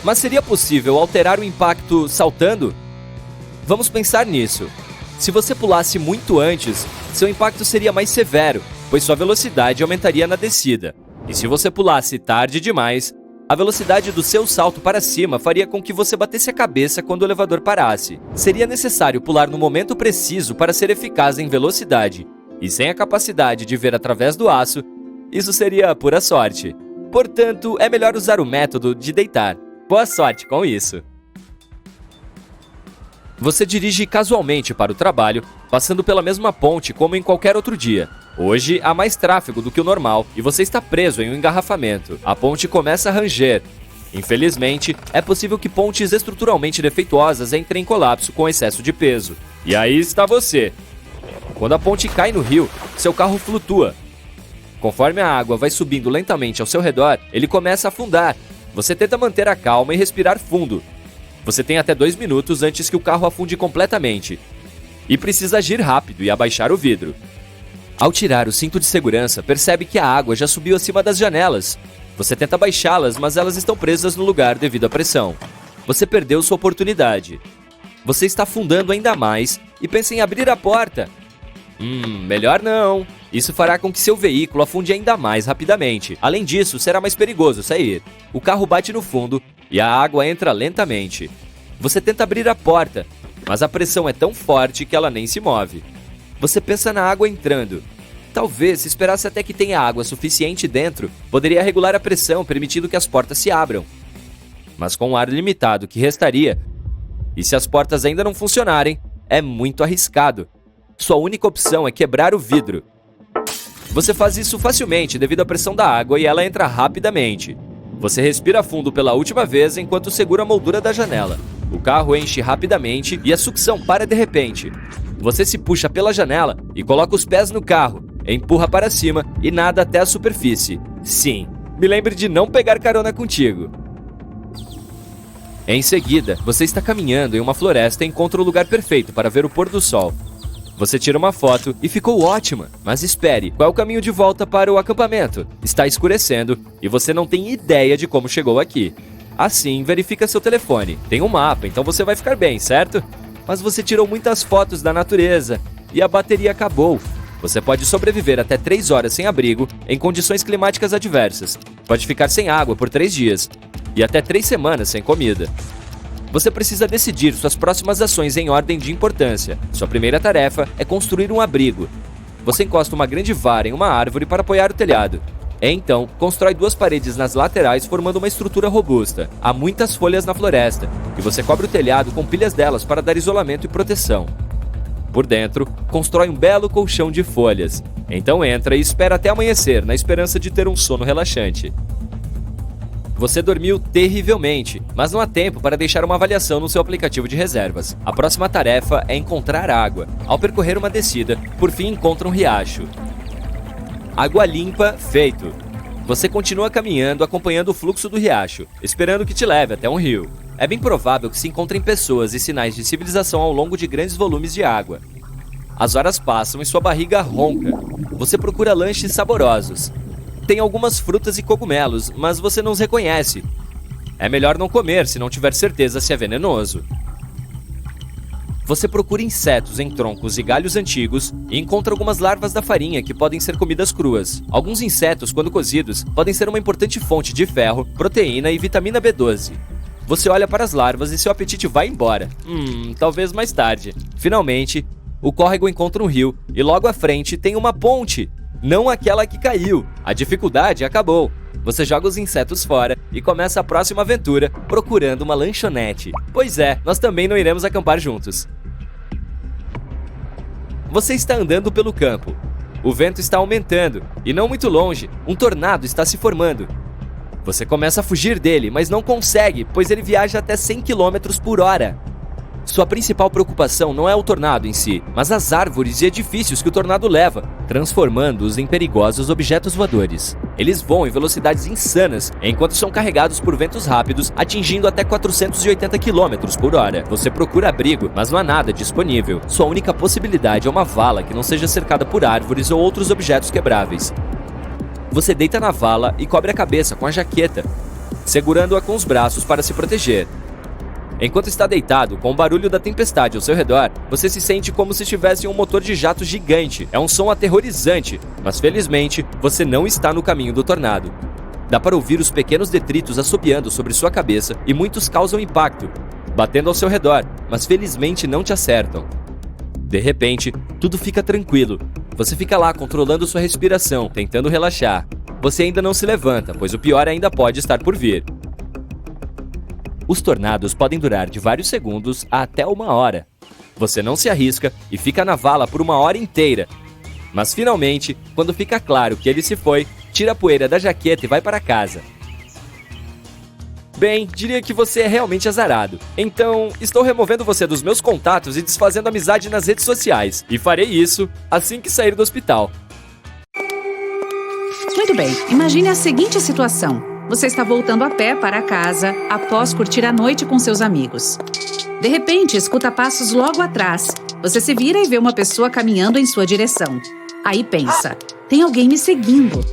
Mas seria possível alterar o impacto saltando? Vamos pensar nisso. Se você pulasse muito antes, seu impacto seria mais severo, pois sua velocidade aumentaria na descida. E se você pulasse tarde demais, a velocidade do seu salto para cima faria com que você batesse a cabeça quando o elevador parasse. Seria necessário pular no momento preciso para ser eficaz em velocidade. E sem a capacidade de ver através do aço, isso seria pura sorte. Portanto, é melhor usar o método de deitar. Boa sorte com isso! Você dirige casualmente para o trabalho, passando pela mesma ponte como em qualquer outro dia. Hoje, há mais tráfego do que o normal e você está preso em um engarrafamento. A ponte começa a ranger. Infelizmente, é possível que pontes estruturalmente defeituosas entrem em colapso com excesso de peso. E aí está você. Quando a ponte cai no rio, seu carro flutua. Conforme a água vai subindo lentamente ao seu redor, ele começa a afundar. Você tenta manter a calma e respirar fundo. Você tem até 2 minutos antes que o carro afunde completamente. E precisa agir rápido e abaixar o vidro. Ao tirar o cinto de segurança, percebe que a água já subiu acima das janelas. Você tenta baixá-las, mas elas estão presas no lugar devido à pressão. Você perdeu sua oportunidade. Você está afundando ainda mais e pensa em abrir a porta. Melhor não. Isso fará com que seu veículo afunde ainda mais rapidamente. Além disso, será mais perigoso sair. O carro bate no fundo e a água entra lentamente. Você tenta abrir a porta, mas a pressão é tão forte que ela nem se move. Você pensa na água entrando. Talvez, se esperasse até que tenha água suficiente dentro, poderia regular a pressão, permitindo que as portas se abram. Mas com o ar limitado que restaria, e se as portas ainda não funcionarem, é muito arriscado. Sua única opção é quebrar o vidro. Você faz isso facilmente devido à pressão da água e ela entra rapidamente. Você respira fundo pela última vez enquanto segura a moldura da janela. O carro enche rapidamente e a sucção para de repente. Você se puxa pela janela e coloca os pés no carro, empurra para cima e nada até a superfície. Sim, me lembre de não pegar carona contigo. Em seguida, você está caminhando em uma floresta e encontra o lugar perfeito para ver o pôr do sol. Você tira uma foto e ficou ótima, mas espere, qual é o caminho de volta para o acampamento? Está escurecendo e você não tem ideia de como chegou aqui. Assim, verifica seu telefone. Tem um mapa, então você vai ficar bem, certo? Mas você tirou muitas fotos da natureza e a bateria acabou. Você pode sobreviver até 3 horas sem abrigo em condições climáticas adversas. Pode ficar sem água por 3 dias e até 3 semanas sem comida. Você precisa decidir suas próximas ações em ordem de importância. Sua primeira tarefa é construir um abrigo. Você encosta uma grande vara em uma árvore para apoiar o telhado. Então, constrói 2 paredes nas laterais formando uma estrutura robusta. Há muitas folhas na floresta, e você cobre o telhado com pilhas delas para dar isolamento e proteção. Por dentro, constrói um belo colchão de folhas. Então entra e espera até amanhecer, na esperança de ter um sono relaxante. Você dormiu terrivelmente, mas não há tempo para deixar uma avaliação no seu aplicativo de reservas. A próxima tarefa é encontrar água. Ao percorrer uma descida, por fim encontra um riacho. Água limpa, feito. Você continua caminhando acompanhando o fluxo do riacho, esperando que te leve até um rio. É bem provável que se encontrem pessoas e sinais de civilização ao longo de grandes volumes de água. As horas passam e sua barriga ronca. Você procura lanches saborosos. Tem algumas frutas e cogumelos, mas você não os reconhece. É melhor não comer se não tiver certeza se é venenoso. Você procura insetos em troncos e galhos antigos e encontra algumas larvas da farinha que podem ser comidas cruas. Alguns insetos, quando cozidos, podem ser uma importante fonte de ferro, proteína e vitamina B12. Você olha para as larvas e seu apetite vai embora. Talvez mais tarde. Finalmente, o córrego encontra um rio e logo à frente tem uma ponte. Não aquela que caiu. A dificuldade acabou. Você joga os insetos fora e começa a próxima aventura procurando uma lanchonete. Pois é, nós também não iremos acampar juntos. Você está andando pelo campo. O vento está aumentando e não muito longe, um tornado está se formando. Você começa a fugir dele, mas não consegue, pois ele viaja até 100 km por hora. Sua principal preocupação não é o tornado em si, mas as árvores e edifícios que o tornado leva, transformando-os em perigosos objetos voadores. Eles voam em velocidades insanas, enquanto são carregados por ventos rápidos, atingindo até 480 km por hora. Você procura abrigo, mas não há nada disponível. Sua única possibilidade é uma vala que não seja cercada por árvores ou outros objetos quebráveis. Você deita na vala e cobre a cabeça com a jaqueta, segurando-a com os braços para se proteger. Enquanto está deitado, com o barulho da tempestade ao seu redor, você se sente como se estivesse em um motor de jato gigante. É um som aterrorizante, mas felizmente, você não está no caminho do tornado. Dá para ouvir os pequenos detritos assobiando sobre sua cabeça e muitos causam impacto, batendo ao seu redor, mas felizmente não te acertam. De repente, tudo fica tranquilo. Você fica lá controlando sua respiração, tentando relaxar. Você ainda não se levanta, pois o pior ainda pode estar por vir. Os tornados podem durar de vários segundos a até 1 hora. Você não se arrisca e fica na vala por 1 hora inteira. Mas finalmente, quando fica claro que ele se foi, tira a poeira da jaqueta e vai para casa. Bem, diria que você é realmente azarado. Então, estou removendo você dos meus contatos e desfazendo amizade nas redes sociais. E farei isso assim que sair do hospital. Muito bem, imagine a seguinte situação. Você está voltando a pé para casa após curtir a noite com seus amigos. De repente, escuta passos logo atrás. Você se vira e vê uma pessoa caminhando em sua direção. Aí pensa, tem alguém me seguindo.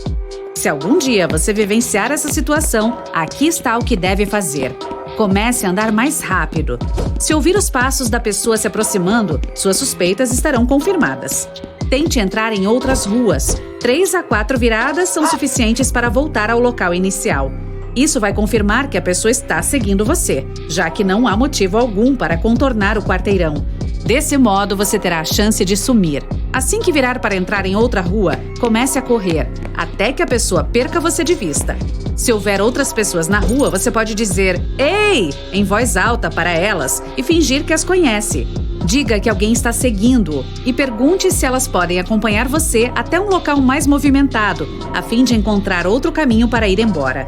Se algum dia você vivenciar essa situação, aqui está o que deve fazer. Comece a andar mais rápido. Se ouvir os passos da pessoa se aproximando, suas suspeitas estarão confirmadas. Tente entrar em outras ruas. 3 a 4 viradas são suficientes para voltar ao local inicial. Isso vai confirmar que a pessoa está seguindo você, já que não há motivo algum para contornar o quarteirão. Desse modo, você terá a chance de sumir. Assim que virar para entrar em outra rua, comece a correr, até que a pessoa perca você de vista. Se houver outras pessoas na rua, você pode dizer "Ei!" em voz alta para elas e fingir que as conhece. Diga que alguém está seguindo e pergunte se elas podem acompanhar você até um local mais movimentado, a fim de encontrar outro caminho para ir embora.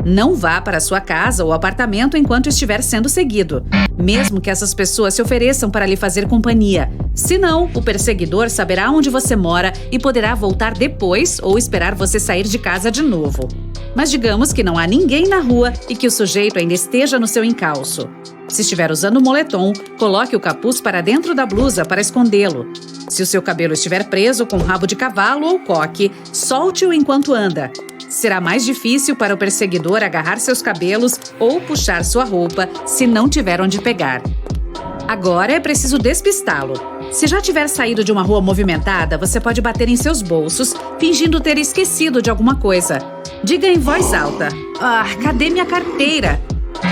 Não vá para sua casa ou apartamento enquanto estiver sendo seguido, mesmo que essas pessoas se ofereçam para lhe fazer companhia. Senão, o perseguidor saberá onde você mora e poderá voltar depois ou esperar você sair de casa de novo. Mas digamos que não há ninguém na rua e que o sujeito ainda esteja no seu encalço. Se estiver usando moletom, coloque o capuz para dentro da blusa para escondê-lo. Se o seu cabelo estiver preso com rabo de cavalo ou coque, solte-o enquanto anda. Será mais difícil para o perseguidor agarrar seus cabelos ou puxar sua roupa se não tiver onde pegar. Agora é preciso despistá-lo. Se já tiver saído de uma rua movimentada, você pode bater em seus bolsos, fingindo ter esquecido de alguma coisa. Diga em voz alta: cadê minha carteira?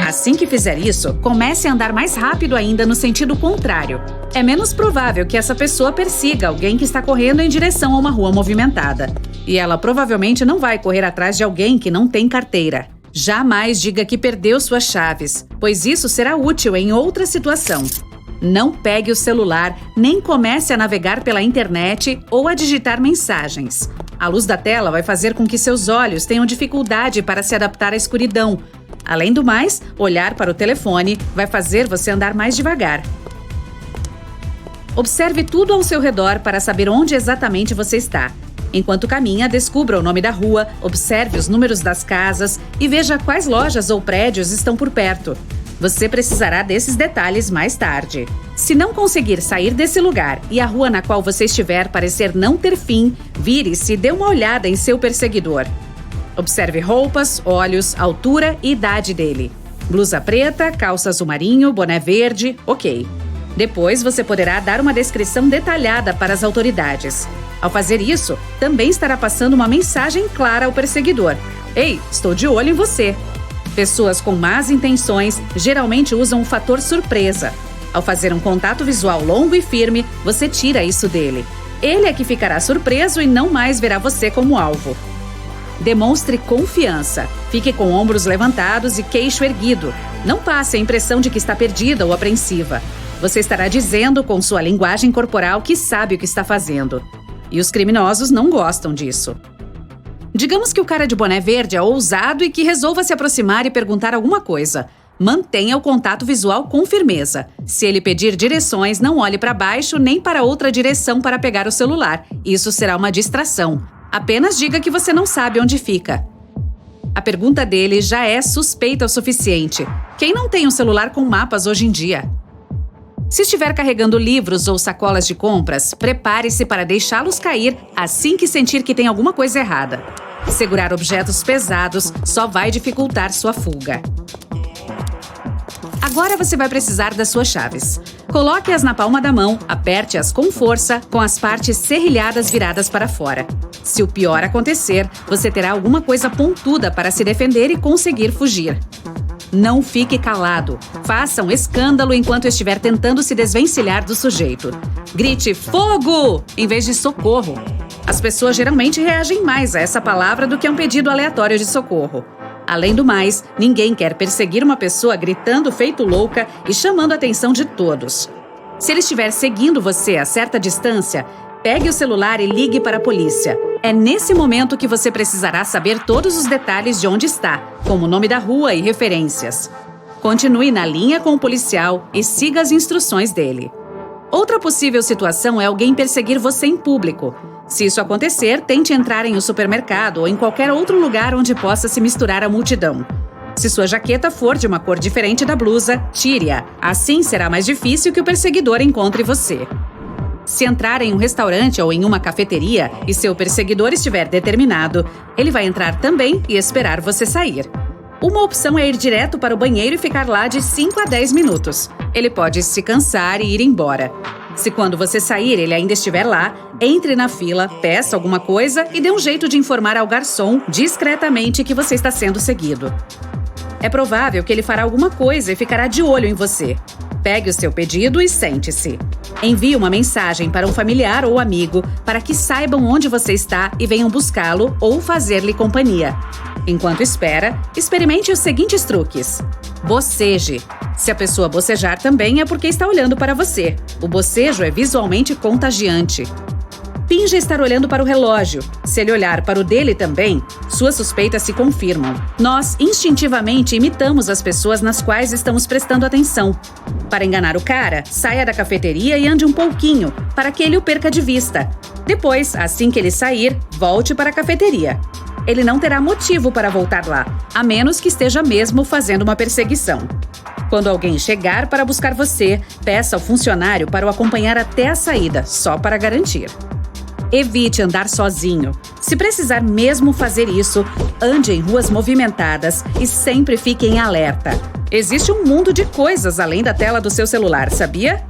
Assim que fizer isso, comece a andar mais rápido ainda no sentido contrário. É menos provável que essa pessoa persiga alguém que está correndo em direção a uma rua movimentada. E ela provavelmente não vai correr atrás de alguém que não tem carteira. Jamais diga que perdeu suas chaves, pois isso será útil em outra situação. Não pegue o celular, nem comece a navegar pela internet ou a digitar mensagens. A luz da tela vai fazer com que seus olhos tenham dificuldade para se adaptar à escuridão. Além do mais, olhar para o telefone vai fazer você andar mais devagar. Observe tudo ao seu redor para saber onde exatamente você está. Enquanto caminha, descubra o nome da rua, observe os números das casas e veja quais lojas ou prédios estão por perto. Você precisará desses detalhes mais tarde. Se não conseguir sair desse lugar e a rua na qual você estiver parecer não ter fim, vire-se e dê uma olhada em seu perseguidor. Observe roupas, olhos, altura e idade dele. Blusa preta, calça azul marinho, boné verde, ok. Depois você poderá dar uma descrição detalhada para as autoridades. Ao fazer isso, também estará passando uma mensagem clara ao perseguidor. Ei, estou de olho em você. Pessoas com más intenções geralmente usam o fator surpresa. Ao fazer um contato visual longo e firme, você tira isso dele. Ele é que ficará surpreso e não mais verá você como alvo. Demonstre confiança. Fique com ombros levantados e queixo erguido. Não passe a impressão de que está perdida ou apreensiva. Você estará dizendo com sua linguagem corporal que sabe o que está fazendo. E os criminosos não gostam disso. Digamos que o cara de boné verde é ousado e que resolva se aproximar e perguntar alguma coisa. Mantenha o contato visual com firmeza. Se ele pedir direções, não olhe para baixo nem para outra direção para pegar o celular. Isso será uma distração. Apenas diga que você não sabe onde fica. A pergunta dele já é suspeita o suficiente. Quem não tem um celular com mapas hoje em dia? Se estiver carregando livros ou sacolas de compras, prepare-se para deixá-los cair assim que sentir que tem alguma coisa errada. Segurar objetos pesados só vai dificultar sua fuga. Agora você vai precisar das suas chaves. Coloque-as na palma da mão, aperte-as com força, com as partes serrilhadas viradas para fora. Se o pior acontecer, você terá alguma coisa pontuda para se defender e conseguir fugir. Não fique calado. Faça um escândalo enquanto estiver tentando se desvencilhar do sujeito. Grite "fogo" em vez de "socorro". As pessoas geralmente reagem mais a essa palavra do que a um pedido aleatório de socorro. Além do mais, ninguém quer perseguir uma pessoa gritando feito louca e chamando a atenção de todos. Se ele estiver seguindo você a certa distância, pegue o celular e ligue para a polícia. É nesse momento que você precisará saber todos os detalhes de onde está, como o nome da rua e referências. Continue na linha com o policial e siga as instruções dele. Outra possível situação é alguém perseguir você em público. Se isso acontecer, tente entrar em um supermercado ou em qualquer outro lugar onde possa se misturar à multidão. Se sua jaqueta for de uma cor diferente da blusa, tire-a. Assim será mais difícil que o perseguidor encontre você. Se entrar em um restaurante ou em uma cafeteria e seu perseguidor estiver determinado, ele vai entrar também e esperar você sair. Uma opção é ir direto para o banheiro e ficar lá de 5 a 10 minutos. Ele pode se cansar e ir embora. Se quando você sair ele ainda estiver lá, entre na fila, peça alguma coisa e dê um jeito de informar ao garçom discretamente que você está sendo seguido. É provável que ele fará alguma coisa e ficará de olho em você. Pegue o seu pedido e sente-se. Envie uma mensagem para um familiar ou amigo para que saibam onde você está e venham buscá-lo ou fazer-lhe companhia. Enquanto espera, experimente os seguintes truques. Boceje. Se a pessoa bocejar também é porque está olhando para você. O bocejo é visualmente contagiante. Finja estar olhando para o relógio. Se ele olhar para o dele também, suas suspeitas se confirmam. Nós, instintivamente, imitamos as pessoas nas quais estamos prestando atenção. Para enganar o cara, saia da cafeteria e ande um pouquinho, para que ele o perca de vista. Depois, assim que ele sair, volte para a cafeteria. Ele não terá motivo para voltar lá, a menos que esteja mesmo fazendo uma perseguição. Quando alguém chegar para buscar você, peça ao funcionário para o acompanhar até a saída, só para garantir. Evite andar sozinho. Se precisar mesmo fazer isso, ande em ruas movimentadas e sempre fique em alerta. Existe um mundo de coisas além da tela do seu celular, sabia?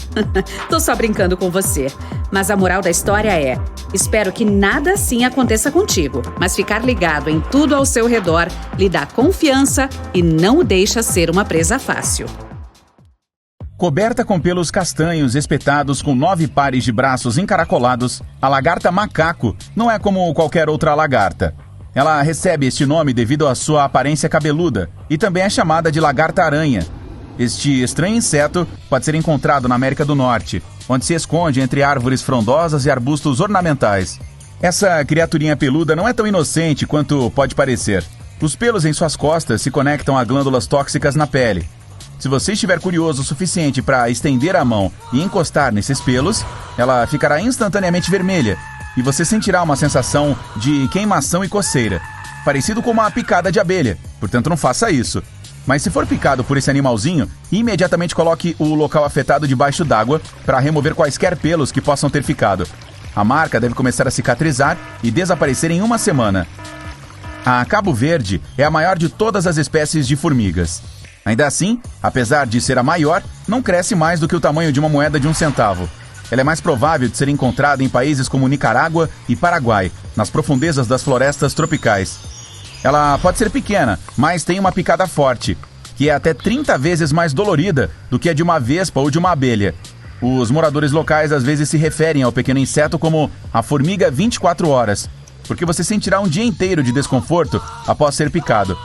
Tô só brincando com você. Mas a moral da história é: espero que nada assim aconteça contigo, mas ficar ligado em tudo ao seu redor lhe dá confiança e não o deixa ser uma presa fácil. Coberta com pelos castanhos espetados com 9 pares de braços encaracolados, a lagarta macaco não é como qualquer outra lagarta. Ela recebe este nome devido à sua aparência cabeluda e também é chamada de lagarta-aranha. Este estranho inseto pode ser encontrado na América do Norte, onde se esconde entre árvores frondosas e arbustos ornamentais. Essa criaturinha peluda não é tão inocente quanto pode parecer. Os pelos em suas costas se conectam a glândulas tóxicas na pele. Se você estiver curioso o suficiente para estender a mão e encostar nesses pelos, ela ficará instantaneamente vermelha e você sentirá uma sensação de queimação e coceira, parecido com uma picada de abelha, portanto não faça isso. Mas se for picado por esse animalzinho, imediatamente coloque o local afetado debaixo d'água para remover quaisquer pelos que possam ter ficado. A marca deve começar a cicatrizar e desaparecer em 1 semana. A Cabo Verde é a maior de todas as espécies de formigas. Ainda assim, apesar de ser a maior, não cresce mais do que o tamanho de uma moeda de 1 centavo. Ela é mais provável de ser encontrada em países como Nicarágua e Paraguai, nas profundezas das florestas tropicais. Ela pode ser pequena, mas tem uma picada forte, que é até 30 vezes mais dolorida do que a de uma vespa ou de uma abelha. Os moradores locais às vezes se referem ao pequeno inseto como a formiga 24 horas, porque você sentirá um dia inteiro de desconforto após ser picado.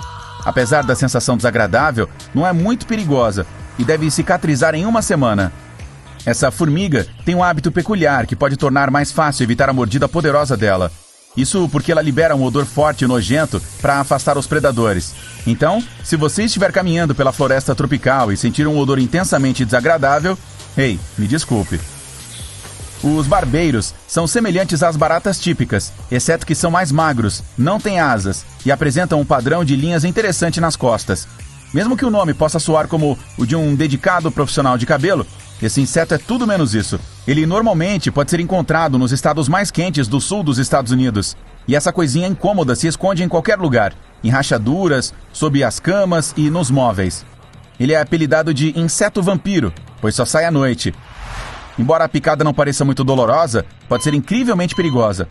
Apesar da sensação desagradável, não é muito perigosa e deve cicatrizar em 1 semana. Essa formiga tem um hábito peculiar que pode tornar mais fácil evitar a mordida poderosa dela. Isso porque ela libera um odor forte e nojento para afastar os predadores. Então, se você estiver caminhando pela floresta tropical e sentir um odor intensamente desagradável, me desculpe. Os barbeiros são semelhantes às baratas típicas, exceto que são mais magros, não têm asas e apresentam um padrão de linhas interessante nas costas. Mesmo que o nome possa soar como o de um dedicado profissional de cabelo, esse inseto é tudo menos isso. Ele normalmente pode ser encontrado nos estados mais quentes do sul dos Estados Unidos. E essa coisinha incômoda se esconde em qualquer lugar, em rachaduras, sob as camas e nos móveis. Ele é apelidado de inseto vampiro, pois só sai à noite. Embora a picada não pareça muito dolorosa, pode ser incrivelmente perigosa.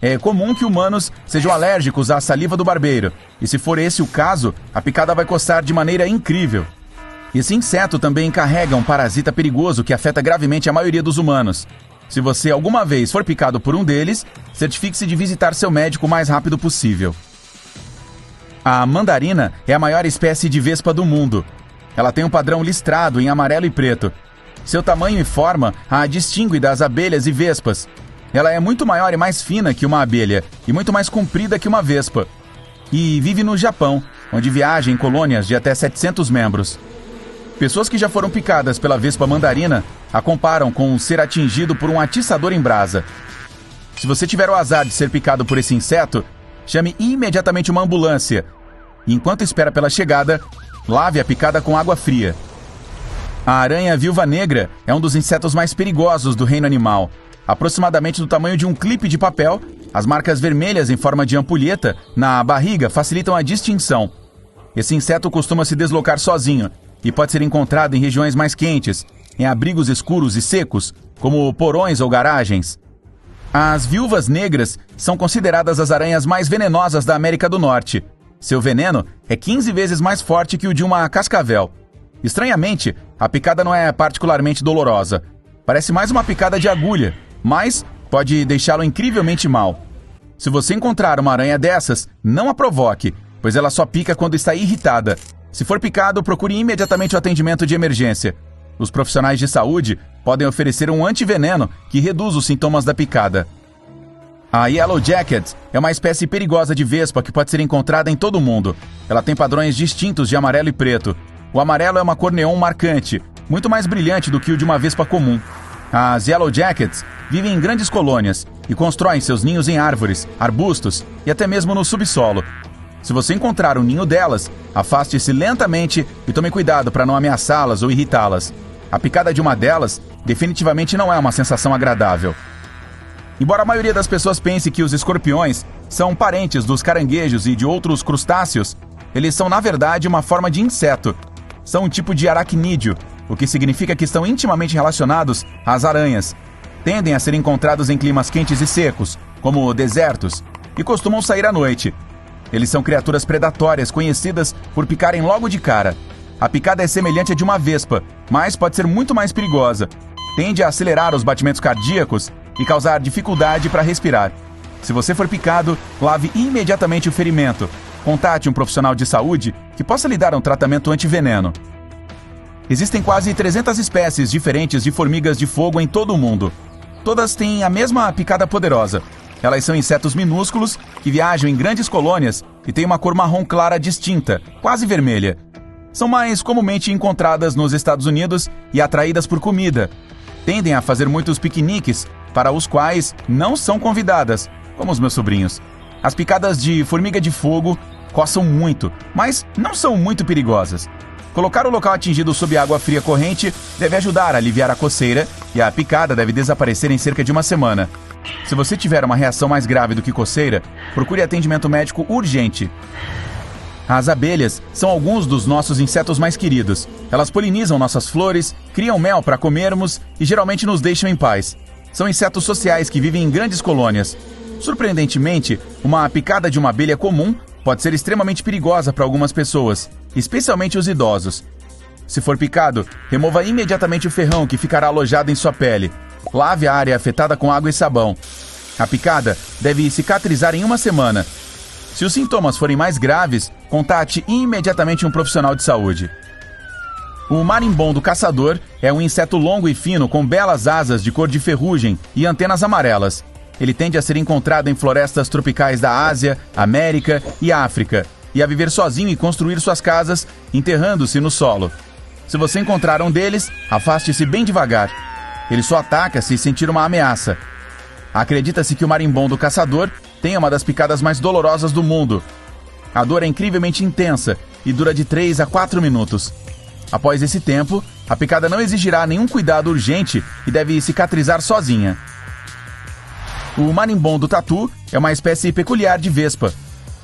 É comum que humanos sejam alérgicos à saliva do barbeiro, e se for esse o caso, a picada vai coçar de maneira incrível. Esse inseto também carrega um parasita perigoso que afeta gravemente a maioria dos humanos. Se você alguma vez for picado por um deles, certifique-se de visitar seu médico o mais rápido possível. A mandarina é a maior espécie de vespa do mundo. Ela tem um padrão listrado em amarelo e preto. Seu tamanho e forma a distingue das abelhas e vespas. Ela é muito maior e mais fina que uma abelha e muito mais comprida que uma vespa. E vive no Japão, onde viaja em colônias de até 700 membros. Pessoas que já foram picadas pela vespa mandarina a comparam com ser atingido por um atiçador em brasa. Se você tiver o azar de ser picado por esse inseto, chame imediatamente uma ambulância. E enquanto espera pela chegada, lave a picada com água fria. A aranha viúva negra é um dos insetos mais perigosos do reino animal. Aproximadamente do tamanho de um clipe de papel, as marcas vermelhas em forma de ampulheta na barriga facilitam a distinção. Esse inseto costuma se deslocar sozinho e pode ser encontrado em regiões mais quentes, em abrigos escuros e secos, como porões ou garagens. As viúvas negras são consideradas as aranhas mais venenosas da América do Norte. Seu veneno é 15 vezes mais forte que o de uma cascavel. Estranhamente, a picada não é particularmente dolorosa. Parece mais uma picada de agulha, mas pode deixá-lo incrivelmente mal. Se você encontrar uma aranha dessas, não a provoque, pois ela só pica quando está irritada. Se for picado, procure imediatamente o atendimento de emergência. Os profissionais de saúde podem oferecer um antiveneno que reduz os sintomas da picada. A Yellow Jacket é uma espécie perigosa de vespa que pode ser encontrada em todo o mundo. Ela tem padrões distintos de amarelo e preto. O amarelo é uma cor neon marcante, muito mais brilhante do que o de uma vespa comum. As Yellow Jackets vivem em grandes colônias e constroem seus ninhos em árvores, arbustos e até mesmo no subsolo. Se você encontrar um ninho delas, afaste-se lentamente e tome cuidado para não ameaçá-las ou irritá-las. A picada de uma delas definitivamente não é uma sensação agradável. Embora a maioria das pessoas pense que os escorpiões são parentes dos caranguejos e de outros crustáceos, eles são na verdade uma forma de inseto. São um tipo de aracnídeo, o que significa que estão intimamente relacionados às aranhas. Tendem a ser encontrados em climas quentes e secos, como desertos, e costumam sair à noite. Eles são criaturas predatórias conhecidas por picarem logo de cara. A picada é semelhante à de uma vespa, mas pode ser muito mais perigosa. Tende a acelerar os batimentos cardíacos e causar dificuldade para respirar. Se você for picado, lave imediatamente o ferimento. Contate um profissional de saúde que possa lhe dar um tratamento antiveneno. Existem quase 300 espécies diferentes de formigas de fogo em todo o mundo. Todas têm a mesma picada poderosa. Elas são insetos minúsculos que viajam em grandes colônias e têm uma cor marrom clara distinta, quase vermelha. São mais comumente encontradas nos Estados Unidos e atraídas por comida. Tendem a fazer muitos piqueniques, para os quais não são convidadas, como os meus sobrinhos. As picadas de formiga de fogo coçam muito, mas não são muito perigosas. Colocar o local atingido sob água fria corrente deve ajudar a aliviar a coceira e a picada deve desaparecer em cerca de uma semana. Se você tiver uma reação mais grave do que coceira, procure atendimento médico urgente. As abelhas são alguns dos nossos insetos mais queridos. Elas polinizam nossas flores, criam mel para comermos e geralmente nos deixam em paz. São insetos sociais que vivem em grandes colônias. Surpreendentemente, uma picada de uma abelha comum pode ser extremamente perigosa para algumas pessoas, especialmente os idosos. Se for picado, remova imediatamente o ferrão que ficará alojado em sua pele. Lave a área afetada com água e sabão. A picada deve cicatrizar em uma semana. Se os sintomas forem mais graves, contate imediatamente um profissional de saúde. O marimbondo caçador é um inseto longo e fino com belas asas de cor de ferrugem e antenas amarelas. Ele tende a ser encontrado em florestas tropicais da Ásia, América e África, e a viver sozinho e construir suas casas, enterrando-se no solo. Se você encontrar um deles, afaste-se bem devagar. Ele só ataca se sentir uma ameaça. Acredita-se que o marimbondo caçador tem uma das picadas mais dolorosas do mundo. A dor é incrivelmente intensa e dura de 3 a 4 minutos. Após esse tempo, a picada não exigirá nenhum cuidado urgente e deve cicatrizar sozinha. O marimbondo tatu é uma espécie peculiar de vespa.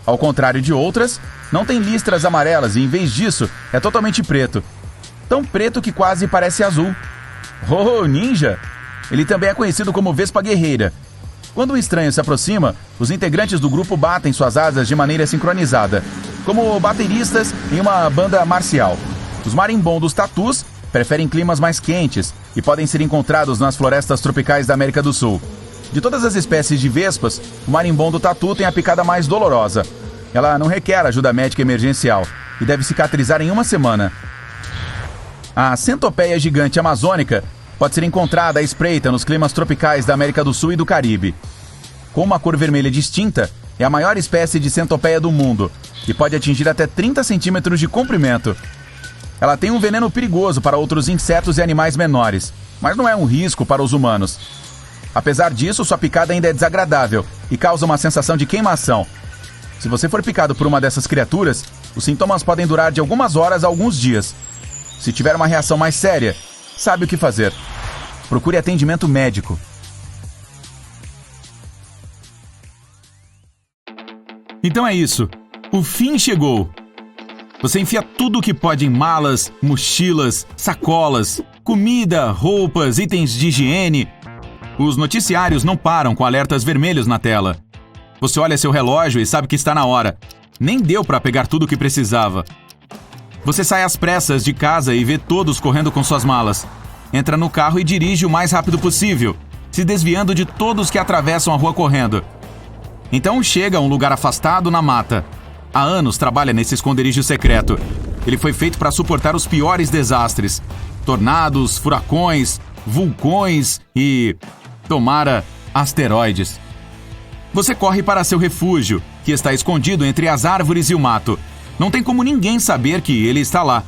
Ao contrário de outras, não tem listras amarelas e, em vez disso, é totalmente preto. Tão preto que quase parece azul. Oh, ninja! Ele também é conhecido como vespa guerreira. Quando um estranho se aproxima, os integrantes do grupo batem suas asas de maneira sincronizada, como bateristas em uma banda marcial. Os marimbondos tatus preferem climas mais quentes e podem ser encontrados nas florestas tropicais da América do Sul. De todas as espécies de vespas, o marimbondo tatu tem a picada mais dolorosa. Ela não requer ajuda médica emergencial e deve cicatrizar em uma semana. A centopeia gigante amazônica pode ser encontrada à espreita nos climas tropicais da América do Sul e do Caribe. Com uma cor vermelha distinta, é a maior espécie de centopeia do mundo e pode atingir até 30 centímetros de comprimento. Ela tem um veneno perigoso para outros insetos e animais menores, mas não é um risco para os humanos. Apesar disso, sua picada ainda é desagradável e causa uma sensação de queimação. Se você for picado por uma dessas criaturas, os sintomas podem durar de algumas horas a alguns dias. Se tiver uma reação mais séria, sabe o que fazer. Procure atendimento médico. Então é isso. O fim chegou. Você enfia tudo o que pode em malas, mochilas, sacolas, comida, roupas, itens de higiene. Os noticiários não param com alertas vermelhos na tela. Você olha seu relógio e sabe que está na hora. Nem deu para pegar tudo o que precisava. Você sai às pressas de casa e vê todos correndo com suas malas. Entra no carro e dirige o mais rápido possível, se desviando de todos que atravessam a rua correndo. Então chega a um lugar afastado na mata. Há anos trabalha nesse esconderijo secreto. Ele foi feito para suportar os piores desastres. Tornados, furacões, vulcões e, tomara, asteroides. Você corre para seu refúgio, que está escondido entre as árvores e o mato. Não tem como ninguém saber que ele está lá.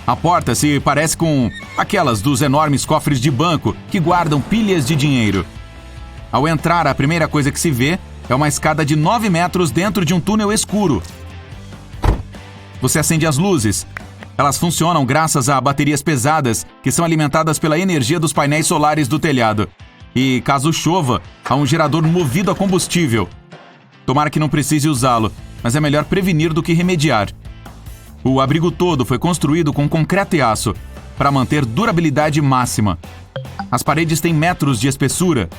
A porta se parece com aquelas dos enormes cofres de banco que guardam pilhas de dinheiro. Ao entrar, a primeira coisa que se vê é uma escada de 9 metros dentro de um túnel escuro. Você acende as luzes. Elas funcionam graças a baterias pesadas que são alimentadas pela energia dos painéis solares do telhado. E, caso chova, há um gerador movido a combustível. Tomara que não precise usá-lo, mas é melhor prevenir do que remediar. O abrigo todo foi construído com concreto e aço, para manter durabilidade máxima. As paredes têm metros de espessura.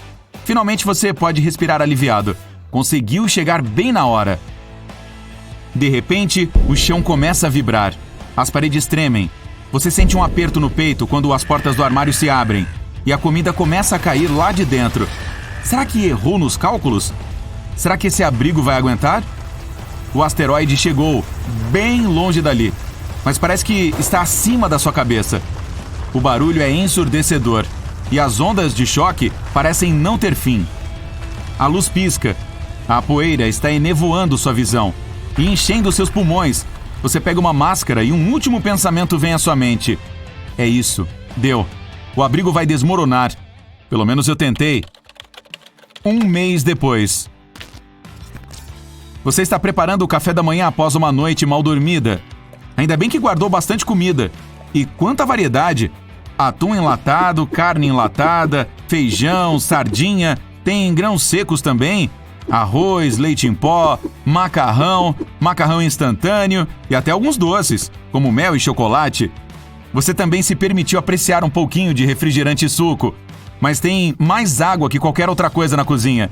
Finalmente você pode respirar aliviado. Conseguiu chegar bem na hora. De repente, o chão começa a vibrar. As paredes tremem. Você sente um aperto no peito quando as portas do armário se abrem. E a comida começa a cair lá de dentro. Será que errou nos cálculos? Será que esse abrigo vai aguentar? O asteroide chegou bem longe dali, mas parece que está acima da sua cabeça. O barulho é ensurdecedor e as ondas de choque parecem não ter fim. A luz pisca. A poeira está enevoando sua visão e enchendo seus pulmões. Você pega uma máscara e um último pensamento vem à sua mente. É isso. Deu. O abrigo vai desmoronar. Pelo menos eu tentei. 1 mês depois. Você está preparando o café da manhã após uma noite mal dormida. Ainda bem que guardou bastante comida. E quanta variedade! Atum enlatado, carne enlatada, feijão, sardinha, tem grãos secos também, arroz, leite em pó, macarrão instantâneo e até alguns doces, como mel e chocolate. Você também se permitiu apreciar um pouquinho de refrigerante e suco, mas tem mais água que qualquer outra coisa na cozinha.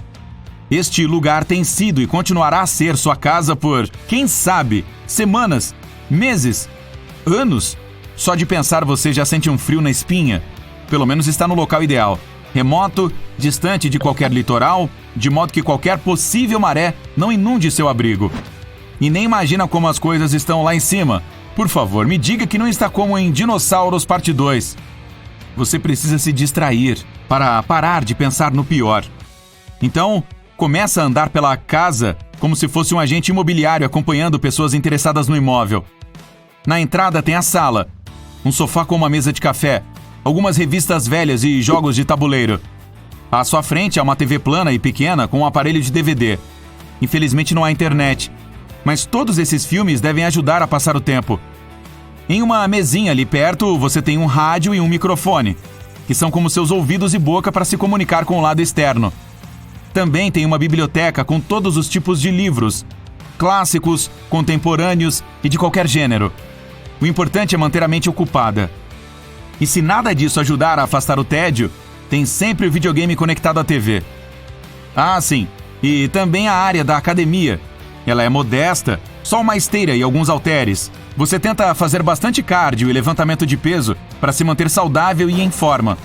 Este lugar tem sido e continuará a ser sua casa por, quem sabe, semanas, meses, anos. Só de pensar você já sente um frio na espinha. Pelo menos está no local ideal. Remoto, distante de qualquer litoral, de modo que qualquer possível maré não inunde seu abrigo. E nem imagina como as coisas estão lá em cima. Por favor, me diga que não está como em Dinossauros Parte 2. Você precisa se distrair para parar de pensar no pior. Então, começa a andar pela casa como se fosse um agente imobiliário acompanhando pessoas interessadas no imóvel. Na entrada tem a sala, um sofá com uma mesa de café, algumas revistas velhas e jogos de tabuleiro. À sua frente há uma TV plana e pequena com um aparelho de DVD. Infelizmente não há internet, mas todos esses filmes devem ajudar a passar o tempo. Em uma mesinha ali perto, você tem um rádio e um microfone, que são como seus ouvidos e boca para se comunicar com o lado externo. Também tem uma biblioteca com todos os tipos de livros, clássicos, contemporâneos e de qualquer gênero. O importante é manter a mente ocupada. E se nada disso ajudar a afastar o tédio, tem sempre o videogame conectado à TV. Ah, sim, e também a área da academia. Ela é modesta, só uma esteira e alguns halteres. Você tenta fazer bastante cardio e levantamento de peso para se manter saudável e em forma.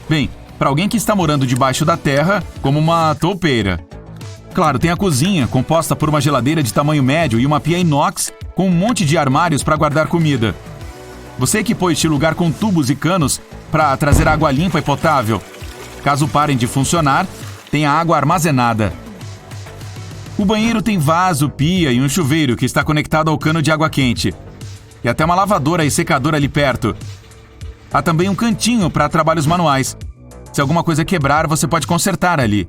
Bem, para alguém que está morando debaixo da terra, como uma toupeira. Claro, tem a cozinha, composta por uma geladeira de tamanho médio e uma pia inox com um monte de armários para guardar comida. Você equipou este lugar com tubos e canos para trazer água limpa e potável. Caso parem de funcionar, tem a água armazenada. O banheiro tem vaso, pia e um chuveiro que está conectado ao cano de água quente. E até uma lavadora e secadora ali perto. Há também um cantinho para trabalhos manuais. Se alguma coisa quebrar, você pode consertar ali.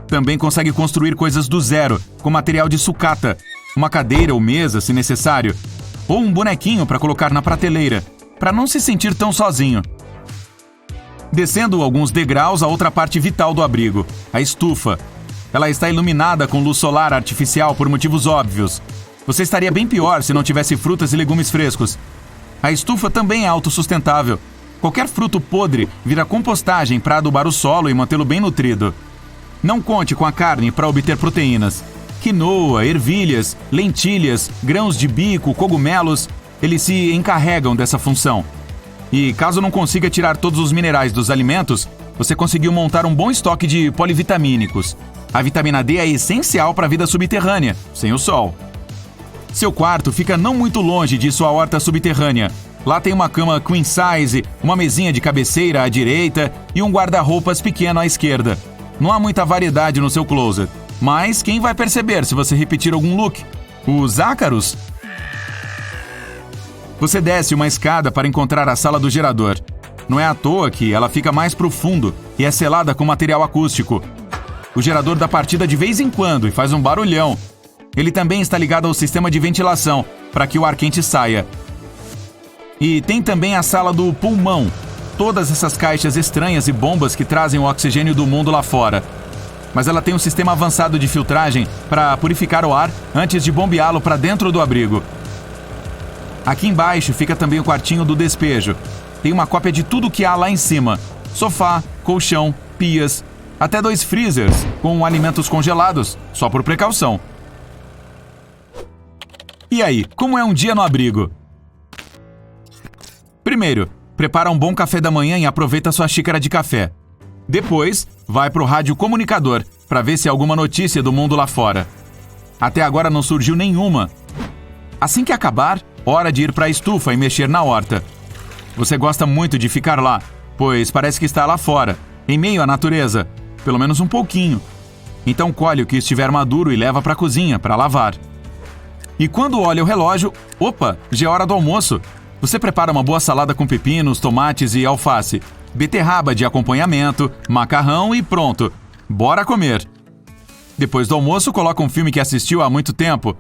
Também consegue construir coisas do zero, com material de sucata, uma cadeira ou mesa, se necessário, ou um bonequinho para colocar na prateleira, para não se sentir tão sozinho. Descendo alguns degraus, a outra parte vital do abrigo, a estufa. Ela está iluminada com luz solar artificial por motivos óbvios. Você estaria bem pior se não tivesse frutas e legumes frescos. A estufa também é autossustentável. Qualquer fruto podre vira compostagem para adubar o solo e mantê-lo bem nutrido. Não conte com a carne para obter proteínas. Quinoa, ervilhas, lentilhas, grãos de bico, cogumelos, eles se encarregam dessa função. E caso não consiga tirar todos os minerais dos alimentos, você conseguiu montar um bom estoque de polivitamínicos. A vitamina D é essencial para a vida subterrânea, sem o sol. Seu quarto fica não muito longe de sua horta subterrânea. Lá tem uma cama queen size, uma mesinha de cabeceira à direita e um guarda-roupas pequeno à esquerda. Não há muita variedade no seu closet, mas quem vai perceber se você repetir algum look? Os ácaros? Você desce uma escada para encontrar a sala do gerador. Não é à toa que ela fica mais pro fundo e é selada com material acústico. O gerador dá partida de vez em quando e faz um barulhão. Ele também está ligado ao sistema de ventilação, para que o ar quente saia. E tem também a sala do pulmão. Todas essas caixas estranhas e bombas que trazem o oxigênio do mundo lá fora. Mas ela tem um sistema avançado de filtragem para purificar o ar antes de bombeá-lo para dentro do abrigo. Aqui embaixo fica também o quartinho do despejo. Tem uma cópia de tudo que há lá em cima. Sofá, colchão, pias, até 2 freezers com alimentos congelados, só por precaução. E aí, como é um dia no abrigo? Primeiro, prepara um bom café da manhã e aproveita sua xícara de café. Depois, vai pro rádio comunicador para ver se há alguma notícia do mundo lá fora. Até agora não surgiu nenhuma. Assim que acabar, hora de ir para a estufa e mexer na horta. Você gosta muito de ficar lá, pois parece que está lá fora, em meio à natureza, pelo menos um pouquinho. Então colhe o que estiver maduro e leva para a cozinha para lavar. E quando olha o relógio, opa, já é hora do almoço. Você prepara uma boa salada com pepinos, tomates e alface, beterraba de acompanhamento, macarrão e pronto. Bora comer! Depois do almoço, coloca um filme que assistiu há muito tempo.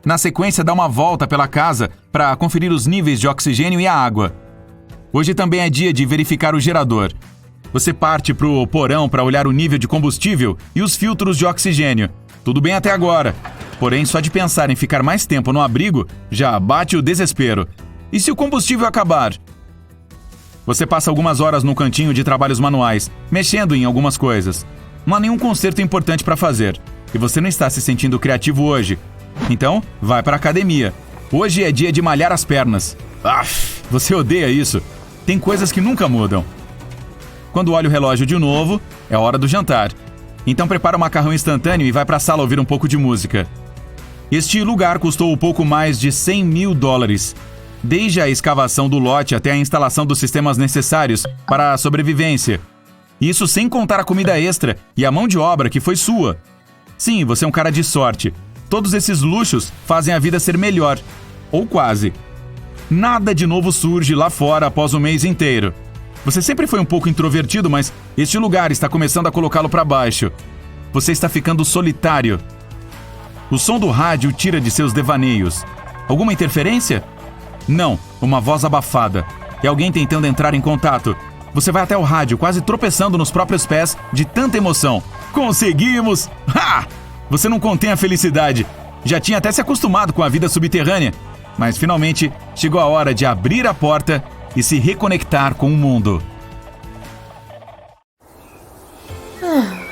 Na sequência, dá uma volta pela casa para conferir os níveis de oxigênio e a água. Hoje também é dia de verificar o gerador. Você parte para o porão para olhar o nível de combustível e os filtros de oxigênio. Tudo bem até agora. Porém, só de pensar em ficar mais tempo no abrigo, já bate o desespero. E se o combustível acabar? Você passa algumas horas no cantinho de trabalhos manuais, mexendo em algumas coisas. Não há nenhum conserto importante para fazer. E você não está se sentindo criativo hoje. Então, vai para a academia. Hoje é dia de malhar as pernas. Você odeia isso. Tem coisas que nunca mudam. Quando olha o relógio de novo, é hora do jantar. Então prepara o macarrão instantâneo e vai para a sala ouvir um pouco de música. Este lugar custou pouco mais de $100 mil. Desde a escavação do lote até a instalação dos sistemas necessários para a sobrevivência. Isso sem contar a comida extra e a mão de obra que foi sua. Sim, você é um cara de sorte. Todos esses luxos fazem a vida ser melhor. Ou quase. Nada de novo surge lá fora após um mês inteiro. Você sempre foi um pouco introvertido, mas este lugar está começando a colocá-lo para baixo. Você está ficando solitário. O som do rádio tira de seus devaneios. Alguma interferência? Não, uma voz abafada. É alguém tentando entrar em contato. Você vai até o rádio, quase tropeçando nos próprios pés de tanta emoção. Conseguimos! Ha! Você não contém a felicidade. Já tinha até se acostumado com a vida subterrânea. Mas finalmente chegou a hora de abrir a porta e se reconectar com o mundo.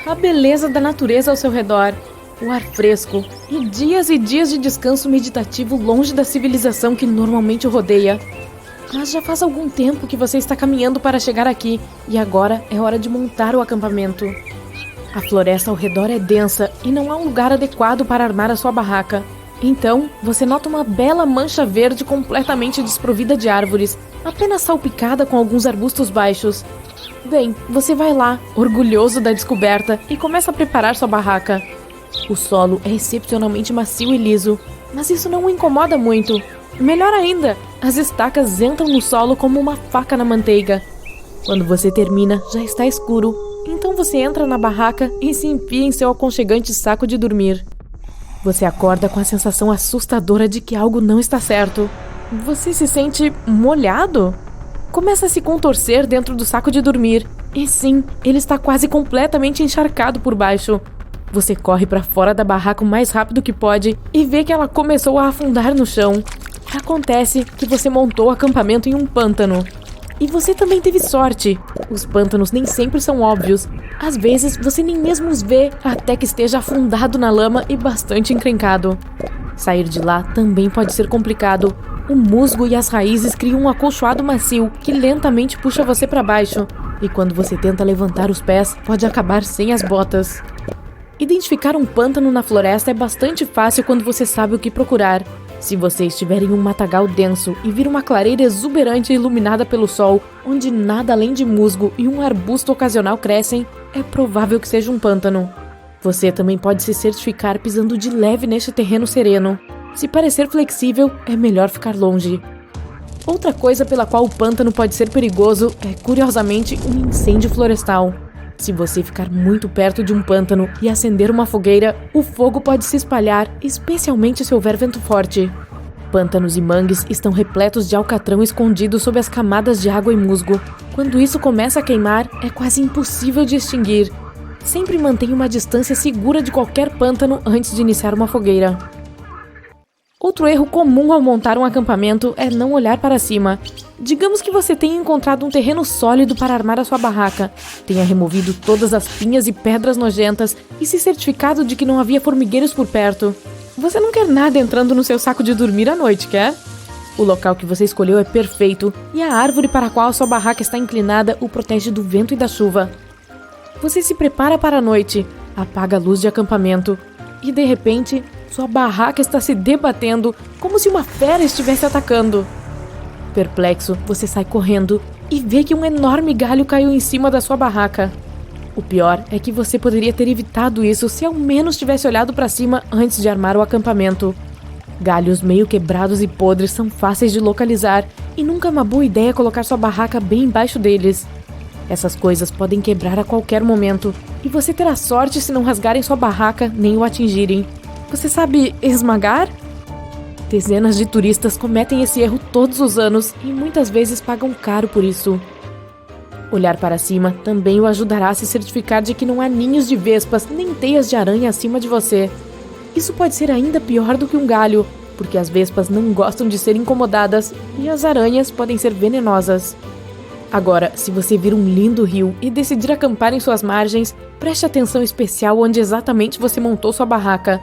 A beleza da natureza ao seu redor, o ar fresco e dias de descanso meditativo longe da civilização que normalmente o rodeia. Mas já faz algum tempo que você está caminhando para chegar aqui e agora é hora de montar o acampamento. A floresta ao redor é densa e não há um lugar adequado para armar a sua barraca. Então, você nota uma bela mancha verde completamente desprovida de árvores, apenas salpicada com alguns arbustos baixos. Bem, você vai lá, orgulhoso da descoberta, e começa a preparar sua barraca. O solo é excepcionalmente macio e liso, mas isso não o incomoda muito. Melhor ainda, as estacas entram no solo como uma faca na manteiga. Quando você termina, já está escuro, então você entra na barraca e se enfia em seu aconchegante saco de dormir. Você acorda com a sensação assustadora de que algo não está certo. Você se sente molhado? Começa a se contorcer dentro do saco de dormir. E sim, ele está quase completamente encharcado por baixo. Você corre para fora da barraca o mais rápido que pode e vê que ela começou a afundar no chão. Acontece que você montou o acampamento em um pântano. E você também teve sorte. Os pântanos nem sempre são óbvios. Às vezes, você nem mesmo os vê até que esteja afundado na lama e bastante encrencado. Sair de lá também pode ser complicado. O musgo e as raízes criam um acolchoado macio que lentamente puxa você para baixo. E quando você tenta levantar os pés, pode acabar sem as botas. Identificar um pântano na floresta é bastante fácil quando você sabe o que procurar. Se você estiver em um matagal denso e vir uma clareira exuberante iluminada pelo sol, onde nada além de musgo e um arbusto ocasional crescem, é provável que seja um pântano. Você também pode se certificar pisando de leve neste terreno sereno. Se parecer flexível, é melhor ficar longe. Outra coisa pela qual o pântano pode ser perigoso é, curiosamente, um incêndio florestal. Se você ficar muito perto de um pântano e acender uma fogueira, o fogo pode se espalhar, especialmente se houver vento forte. Pântanos e mangues estão repletos de alcatrão escondido sob as camadas de água e musgo. Quando isso começa a queimar, é quase impossível de extinguir. Sempre mantenha uma distância segura de qualquer pântano antes de iniciar uma fogueira. Outro erro comum ao montar um acampamento é não olhar para cima. Digamos que você tenha encontrado um terreno sólido para armar a sua barraca, tenha removido todas as pinhas e pedras nojentas e se certificado de que não havia formigueiros por perto. Você não quer nada entrando no seu saco de dormir à noite, quer? O local que você escolheu é perfeito e a árvore para a qual a sua barraca está inclinada o protege do vento e da chuva. Você se prepara para a noite, apaga a luz de acampamento e, de repente, sua barraca está se debatendo como se uma fera estivesse atacando. Perplexo, você sai correndo e vê que um enorme galho caiu em cima da sua barraca. O pior é que você poderia ter evitado isso se ao menos tivesse olhado para cima antes de armar o acampamento. Galhos meio quebrados e podres são fáceis de localizar e nunca é uma boa ideia colocar sua barraca bem embaixo deles. Essas coisas podem quebrar a qualquer momento e você terá sorte se não rasgarem sua barraca nem o atingirem. Você sabe esmagar? Dezenas de turistas cometem esse erro todos os anos e muitas vezes pagam caro por isso. Olhar para cima também o ajudará a se certificar de que não há ninhos de vespas nem teias de aranha acima de você. Isso pode ser ainda pior do que um galho, porque as vespas não gostam de ser incomodadas e as aranhas podem ser venenosas. Agora, se você vir um lindo rio e decidir acampar em suas margens, preste atenção especial onde exatamente você montou sua barraca.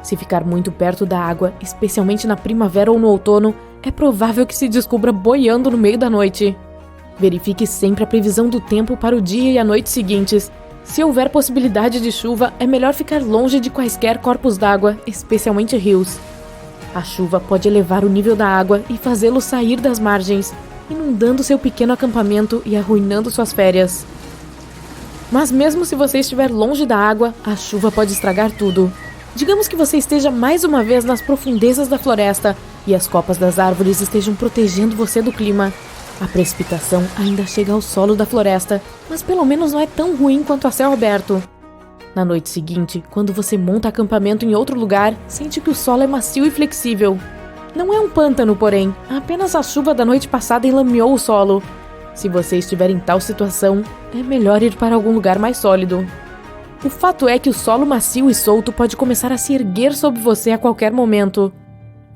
Se ficar muito perto da água, especialmente na primavera ou no outono, é provável que se descubra boiando no meio da noite. Verifique sempre a previsão do tempo para o dia e a noite seguintes. Se houver possibilidade de chuva, é melhor ficar longe de quaisquer corpos d'água, especialmente rios. A chuva pode elevar o nível da água e fazê-lo sair das margens, inundando seu pequeno acampamento e arruinando suas férias. Mas mesmo se você estiver longe da água, a chuva pode estragar tudo. Digamos que você esteja mais uma vez nas profundezas da floresta e as copas das árvores estejam protegendo você do clima. A precipitação ainda chega ao solo da floresta, mas pelo menos não é tão ruim quanto a céu aberto. Na noite seguinte, quando você monta acampamento em outro lugar, sente que o solo é macio e flexível. Não é um pântano, porém, apenas a chuva da noite passada enlameou o solo. Se você estiver em tal situação, é melhor ir para algum lugar mais sólido. O fato é que o solo macio e solto pode começar a se erguer sobre você a qualquer momento.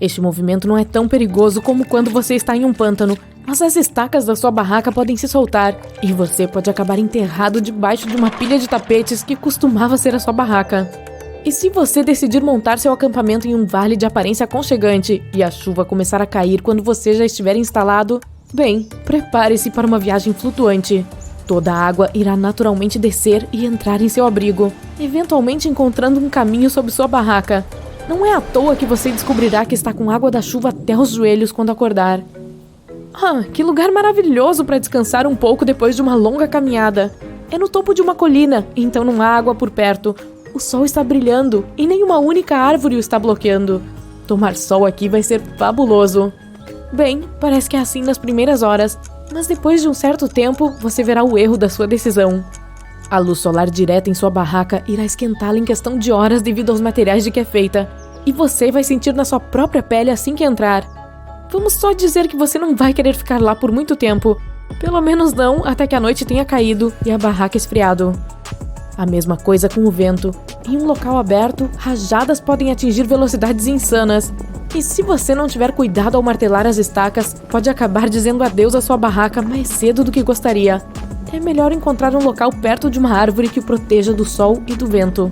Este movimento não é tão perigoso como quando você está em um pântano, mas as estacas da sua barraca podem se soltar e você pode acabar enterrado debaixo de uma pilha de tapetes que costumava ser a sua barraca. E se você decidir montar seu acampamento em um vale de aparência aconchegante e a chuva começar a cair quando você já estiver instalado, bem, prepare-se para uma viagem flutuante. Toda a água irá naturalmente descer e entrar em seu abrigo, eventualmente encontrando um caminho sob sua barraca. Não é à toa que você descobrirá que está com água da chuva até os joelhos quando acordar. Ah, que lugar maravilhoso para descansar um pouco depois de uma longa caminhada. É no topo de uma colina, então não há água por perto. O sol está brilhando e nenhuma única árvore o está bloqueando. Tomar sol aqui vai ser fabuloso. Bem, parece que é assim nas primeiras horas, mas depois de um certo tempo você verá o erro da sua decisão. A luz solar direta em sua barraca irá esquentá-la em questão de horas devido aos materiais de que é feita, e você vai sentir na sua própria pele assim que entrar. Vamos só dizer que você não vai querer ficar lá por muito tempo, pelo menos não até que a noite tenha caído e a barraca esfriado. A mesma coisa com o vento. Em um local aberto, rajadas podem atingir velocidades insanas. E se você não tiver cuidado ao martelar as estacas, pode acabar dizendo adeus à sua barraca mais cedo do que gostaria. É melhor encontrar um local perto de uma árvore que o proteja do sol e do vento.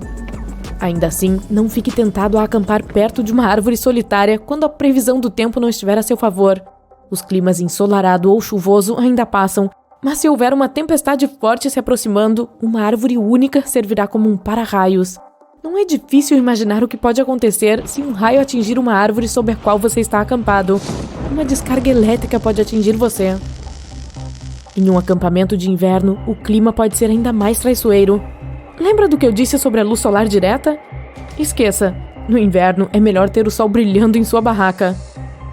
Ainda assim, não fique tentado a acampar perto de uma árvore solitária quando a previsão do tempo não estiver a seu favor. Os climas ensolarado ou chuvoso ainda passam, mas se houver uma tempestade forte se aproximando, uma árvore única servirá como um para-raios. Não é difícil imaginar o que pode acontecer se um raio atingir uma árvore sob a qual você está acampado. Uma descarga elétrica pode atingir você. Em um acampamento de inverno, o clima pode ser ainda mais traiçoeiro. Lembra do que eu disse sobre a luz solar direta? Esqueça, no inverno é melhor ter o sol brilhando em sua barraca.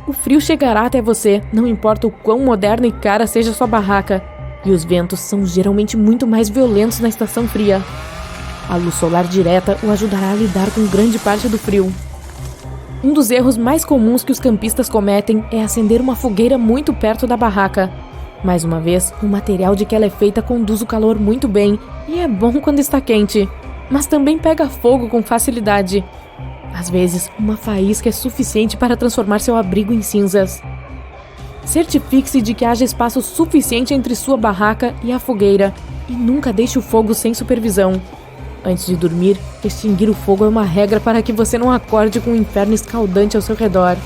O frio chegará até você, não importa o quão moderna e cara seja sua barraca, e os ventos são geralmente muito mais violentos na estação fria. A luz solar direta o ajudará a lidar com grande parte do frio. Um dos erros mais comuns que os campistas cometem é acender uma fogueira muito perto da barraca. Mais uma vez, o material de que ela é feita conduz o calor muito bem e é bom quando está quente, mas também pega fogo com facilidade. Às vezes, uma faísca é suficiente para transformar seu abrigo em cinzas. Certifique-se de que haja espaço suficiente entre sua barraca e a fogueira e nunca deixe o fogo sem supervisão. Antes de dormir, extinguir o fogo é uma regra para que você não acorde com um inferno escaldante ao seu redor.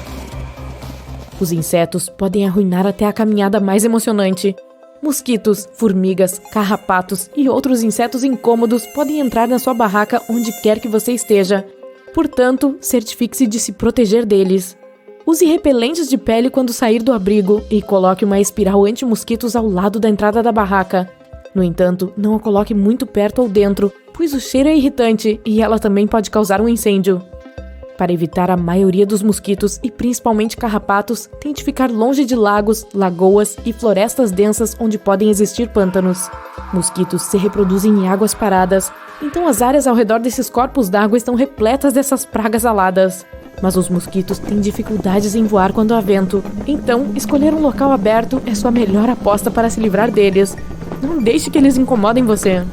Os insetos podem arruinar até a caminhada mais emocionante. Mosquitos, formigas, carrapatos e outros insetos incômodos podem entrar na sua barraca onde quer que você esteja. Portanto, certifique-se de se proteger deles. Use repelentes de pele quando sair do abrigo e coloque uma espiral anti-mosquitos ao lado da entrada da barraca. No entanto, não a coloque muito perto ou dentro, pois o cheiro é irritante e ela também pode causar um incêndio. Para evitar a maioria dos mosquitos e principalmente carrapatos, tente ficar longe de lagos, lagoas e florestas densas onde podem existir pântanos. Mosquitos se reproduzem em águas paradas, então as áreas ao redor desses corpos d'água estão repletas dessas pragas aladas. Mas os mosquitos têm dificuldades em voar quando há vento, então escolher um local aberto é sua melhor aposta para se livrar deles. Não deixe que eles incomodem você.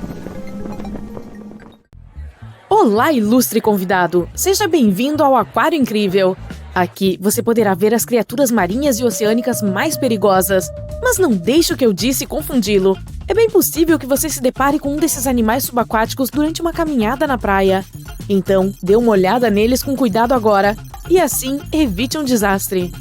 Olá, ilustre convidado! Seja bem-vindo ao Aquário Incrível! Aqui você poderá ver as criaturas marinhas e oceânicas mais perigosas. Mas não deixe o que eu disse confundi-lo. É bem possível que você se depare com um desses animais subaquáticos durante uma caminhada na praia. Então, dê uma olhada neles com cuidado agora, e assim evite um desastre.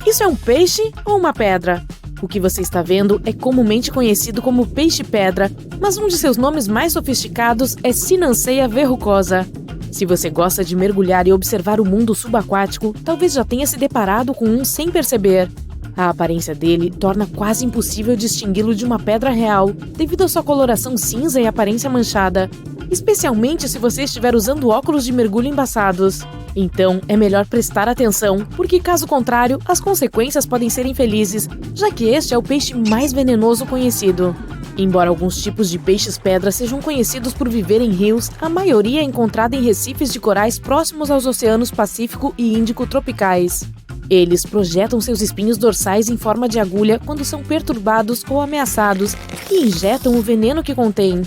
Isso é um peixe ou uma pedra? O que você está vendo é comumente conhecido como peixe-pedra, mas um de seus nomes mais sofisticados é Sinanceia verrucosa. Se você gosta de mergulhar e observar o mundo subaquático, talvez já tenha se deparado com um sem perceber. A aparência dele torna quase impossível distingui-lo de uma pedra real, devido à sua coloração cinza e aparência manchada, especialmente se você estiver usando óculos de mergulho embaçados. Então, é melhor prestar atenção, porque caso contrário, as consequências podem ser infelizes, já que este é o peixe mais venenoso conhecido. Embora alguns tipos de peixes-pedra sejam conhecidos por viver em rios, a maioria é encontrada em recifes de corais próximos aos oceanos Pacífico e Índico tropicais. Eles projetam seus espinhos dorsais em forma de agulha quando são perturbados ou ameaçados e injetam o veneno que contém.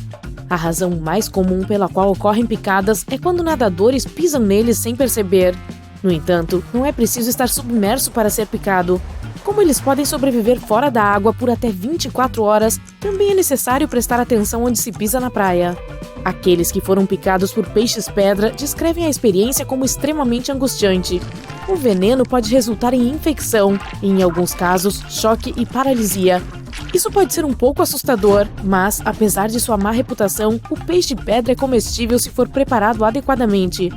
A razão mais comum pela qual ocorrem picadas é quando nadadores pisam neles sem perceber. No entanto, não é preciso estar submerso para ser picado. Como eles podem sobreviver fora da água por até 24 horas, também é necessário prestar atenção onde se pisa na praia. Aqueles que foram picados por peixes-pedra descrevem a experiência como extremamente angustiante. O veneno pode resultar em infecção e, em alguns casos, choque e paralisia. Isso pode ser um pouco assustador, mas, apesar de sua má reputação, o peixe-pedra é comestível se for preparado adequadamente.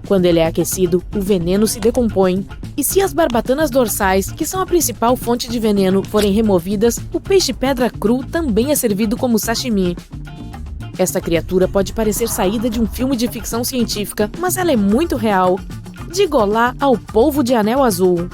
Quando ele é aquecido, o veneno se decompõe. E se as barbatanas dorsais, que são a principal fonte de veneno, forem removidas, o peixe-pedra cru também é servido como sashimi. Esta criatura pode parecer saída de um filme de ficção científica, mas ela é muito real. Diga olá ao polvo de anel azul.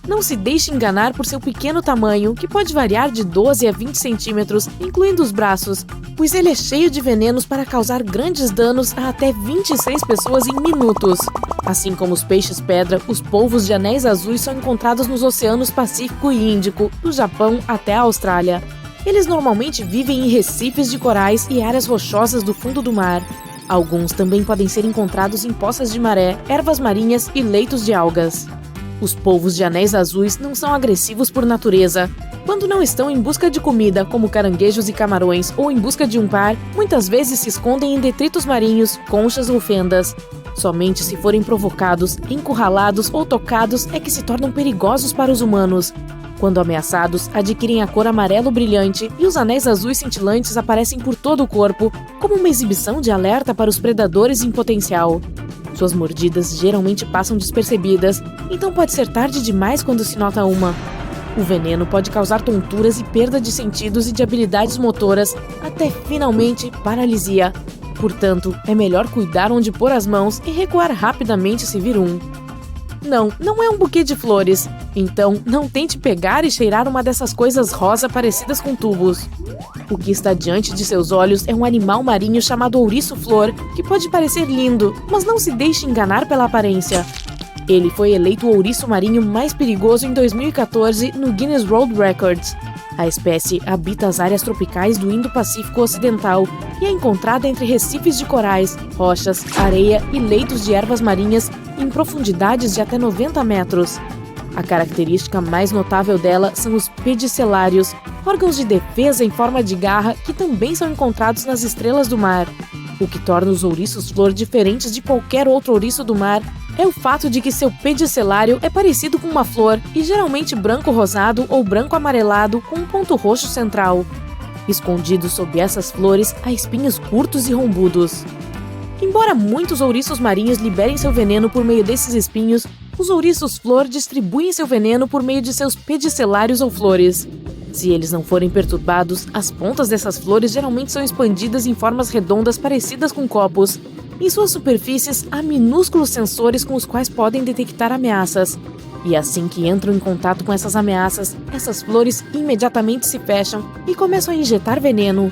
Não se deixe enganar por seu pequeno tamanho, que pode variar de 12 a 20 centímetros, incluindo os braços, pois ele é cheio de venenos para causar grandes danos a até 26 pessoas em minutos. Assim como os peixes-pedra, os polvos de anéis azuis são encontrados nos oceanos Pacífico e Índico, do Japão até a Austrália. Eles normalmente vivem em recifes de corais e áreas rochosas do fundo do mar. Alguns também podem ser encontrados em poças de maré, ervas marinhas e leitos de algas. Os polvos de anéis azuis não são agressivos por natureza. Quando não estão em busca de comida, como caranguejos e camarões, ou em busca de um par, muitas vezes se escondem em detritos marinhos, conchas ou fendas. Somente se forem provocados, encurralados ou tocados é que se tornam perigosos para os humanos. Quando ameaçados, adquirem a cor amarelo brilhante e os anéis azuis cintilantes aparecem por todo o corpo, como uma exibição de alerta para os predadores em potencial. Suas mordidas geralmente passam despercebidas, então pode ser tarde demais quando se nota uma. O veneno pode causar tonturas e perda de sentidos e de habilidades motoras, até finalmente paralisia. Portanto, é melhor cuidar onde pôr as mãos e recuar rapidamente se vir um. Não é um buquê de flores, então não tente pegar e cheirar uma dessas coisas rosa parecidas com tubos. O que está diante de seus olhos é um animal marinho chamado ouriço-flor, que pode parecer lindo, mas não se deixe enganar pela aparência. Ele foi eleito o ouriço marinho mais perigoso em 2014 no Guinness World Records. A espécie habita as áreas tropicais do Indo-Pacífico Ocidental e é encontrada entre recifes de corais, rochas, areia e leitos de ervas marinhas em profundidades de até 90 metros. A característica mais notável dela são os pedicelários, órgãos de defesa em forma de garra que também são encontrados nas estrelas do mar. O que torna os ouriços-flor diferentes de qualquer outro ouriço do mar é o fato de que seu pedicelário é parecido com uma flor e geralmente branco-rosado ou branco-amarelado com um ponto roxo central. Escondidos sob essas flores, há espinhos curtos e rombudos. Embora muitos ouriços marinhos liberem seu veneno por meio desses espinhos, os ouriços-flor distribuem seu veneno por meio de seus pedicelários ou flores. Se eles não forem perturbados, as pontas dessas flores geralmente são expandidas em formas redondas parecidas com copos. Em suas superfícies, há minúsculos sensores com os quais podem detectar ameaças. E assim que entram em contato com essas ameaças, essas flores imediatamente se fecham e começam a injetar veneno.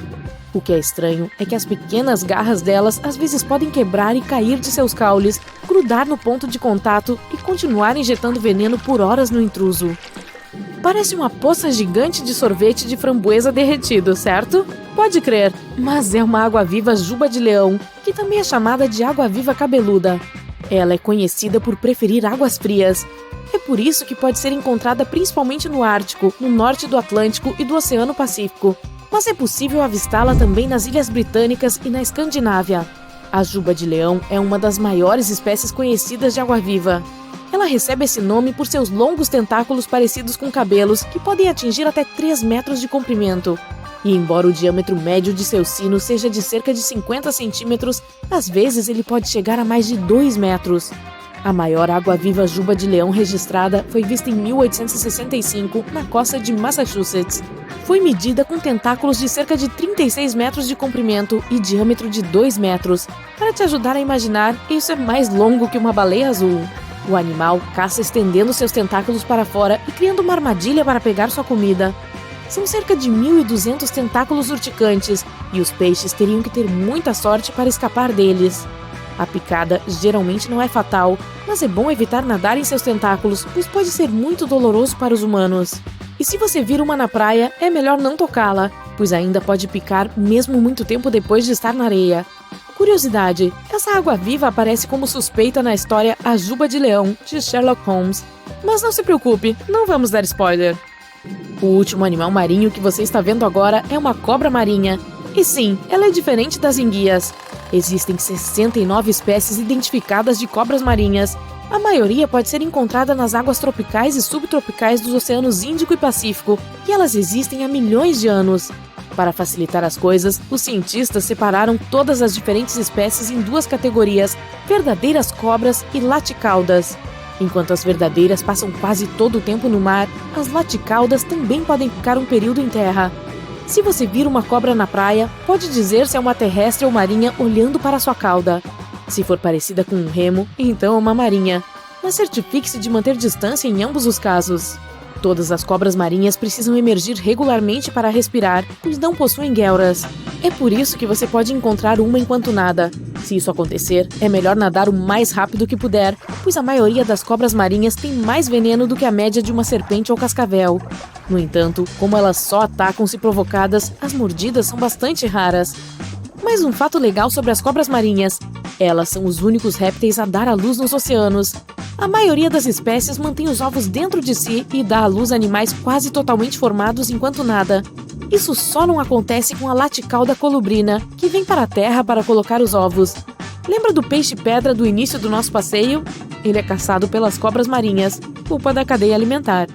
O que é estranho é que as pequenas garras delas às vezes podem quebrar e cair de seus caules, grudar no ponto de contato e continuar injetando veneno por horas no intruso. Parece uma poça gigante de sorvete de framboesa derretido, certo? Pode crer, mas é uma água-viva juba de leão, que também é chamada de água-viva cabeluda. Ela é conhecida por preferir águas frias. É por isso que pode ser encontrada principalmente no Ártico, no norte do Atlântico e do Oceano Pacífico. Mas é possível avistá-la também nas Ilhas Britânicas e na Escandinávia. A juba de leão é uma das maiores espécies conhecidas de água-viva. Ela recebe esse nome por seus longos tentáculos parecidos com cabelos que podem atingir até 3 metros de comprimento. E embora o diâmetro médio de seu sino seja de cerca de 50 centímetros, às vezes ele pode chegar a mais de 2 metros. A maior água-viva juba de leão registrada foi vista em 1865 na costa de Massachusetts. Foi medida com tentáculos de cerca de 36 metros de comprimento e diâmetro de 2 metros. Para te ajudar a imaginar, isso é mais longo que uma baleia azul. O animal caça estendendo seus tentáculos para fora e criando uma armadilha para pegar sua comida. São cerca de 1.200 tentáculos urticantes e os peixes teriam que ter muita sorte para escapar deles. A picada geralmente não é fatal, mas é bom evitar nadar em seus tentáculos, pois pode ser muito doloroso para os humanos. E se você vir uma na praia, é melhor não tocá-la, pois ainda pode picar mesmo muito tempo depois de estar na areia. Curiosidade, essa água-viva aparece como suspeita na história A Juba de Leão, de Sherlock Holmes. Mas não se preocupe, não vamos dar spoiler. O último animal marinho que você está vendo agora é uma cobra marinha. E sim, ela é diferente das enguias. Existem 69 espécies identificadas de cobras marinhas. A maioria pode ser encontrada nas águas tropicais e subtropicais dos oceanos Índico e Pacífico, e elas existem há milhões de anos. Para facilitar as coisas, os cientistas separaram todas as diferentes espécies em 2 categorias, verdadeiras cobras e laticaudas. Enquanto as verdadeiras passam quase todo o tempo no mar, as laticaudas também podem ficar um período em terra. Se você vir uma cobra na praia, pode dizer se é uma terrestre ou marinha olhando para sua cauda. Se for parecida com um remo, então é uma marinha. Mas certifique-se de manter distância em ambos os casos. Todas as cobras marinhas precisam emergir regularmente para respirar, pois não possuem guelras. É por isso que você pode encontrar uma enquanto nada. Se isso acontecer, é melhor nadar o mais rápido que puder, pois a maioria das cobras marinhas tem mais veneno do que a média de uma serpente ou cascavel. No entanto, como elas só atacam se provocadas, as mordidas são bastante raras. Mais um fato legal sobre as cobras marinhas: elas são os únicos répteis a dar à luz nos oceanos. A maioria das espécies mantém os ovos dentro de si e dá à luz animais quase totalmente formados enquanto nada. Isso só não acontece com a laticauda colubrina, que vem para a terra para colocar os ovos. Lembra do peixe-pedra do início do nosso passeio? Ele é caçado pelas cobras marinhas, culpa da cadeia alimentar.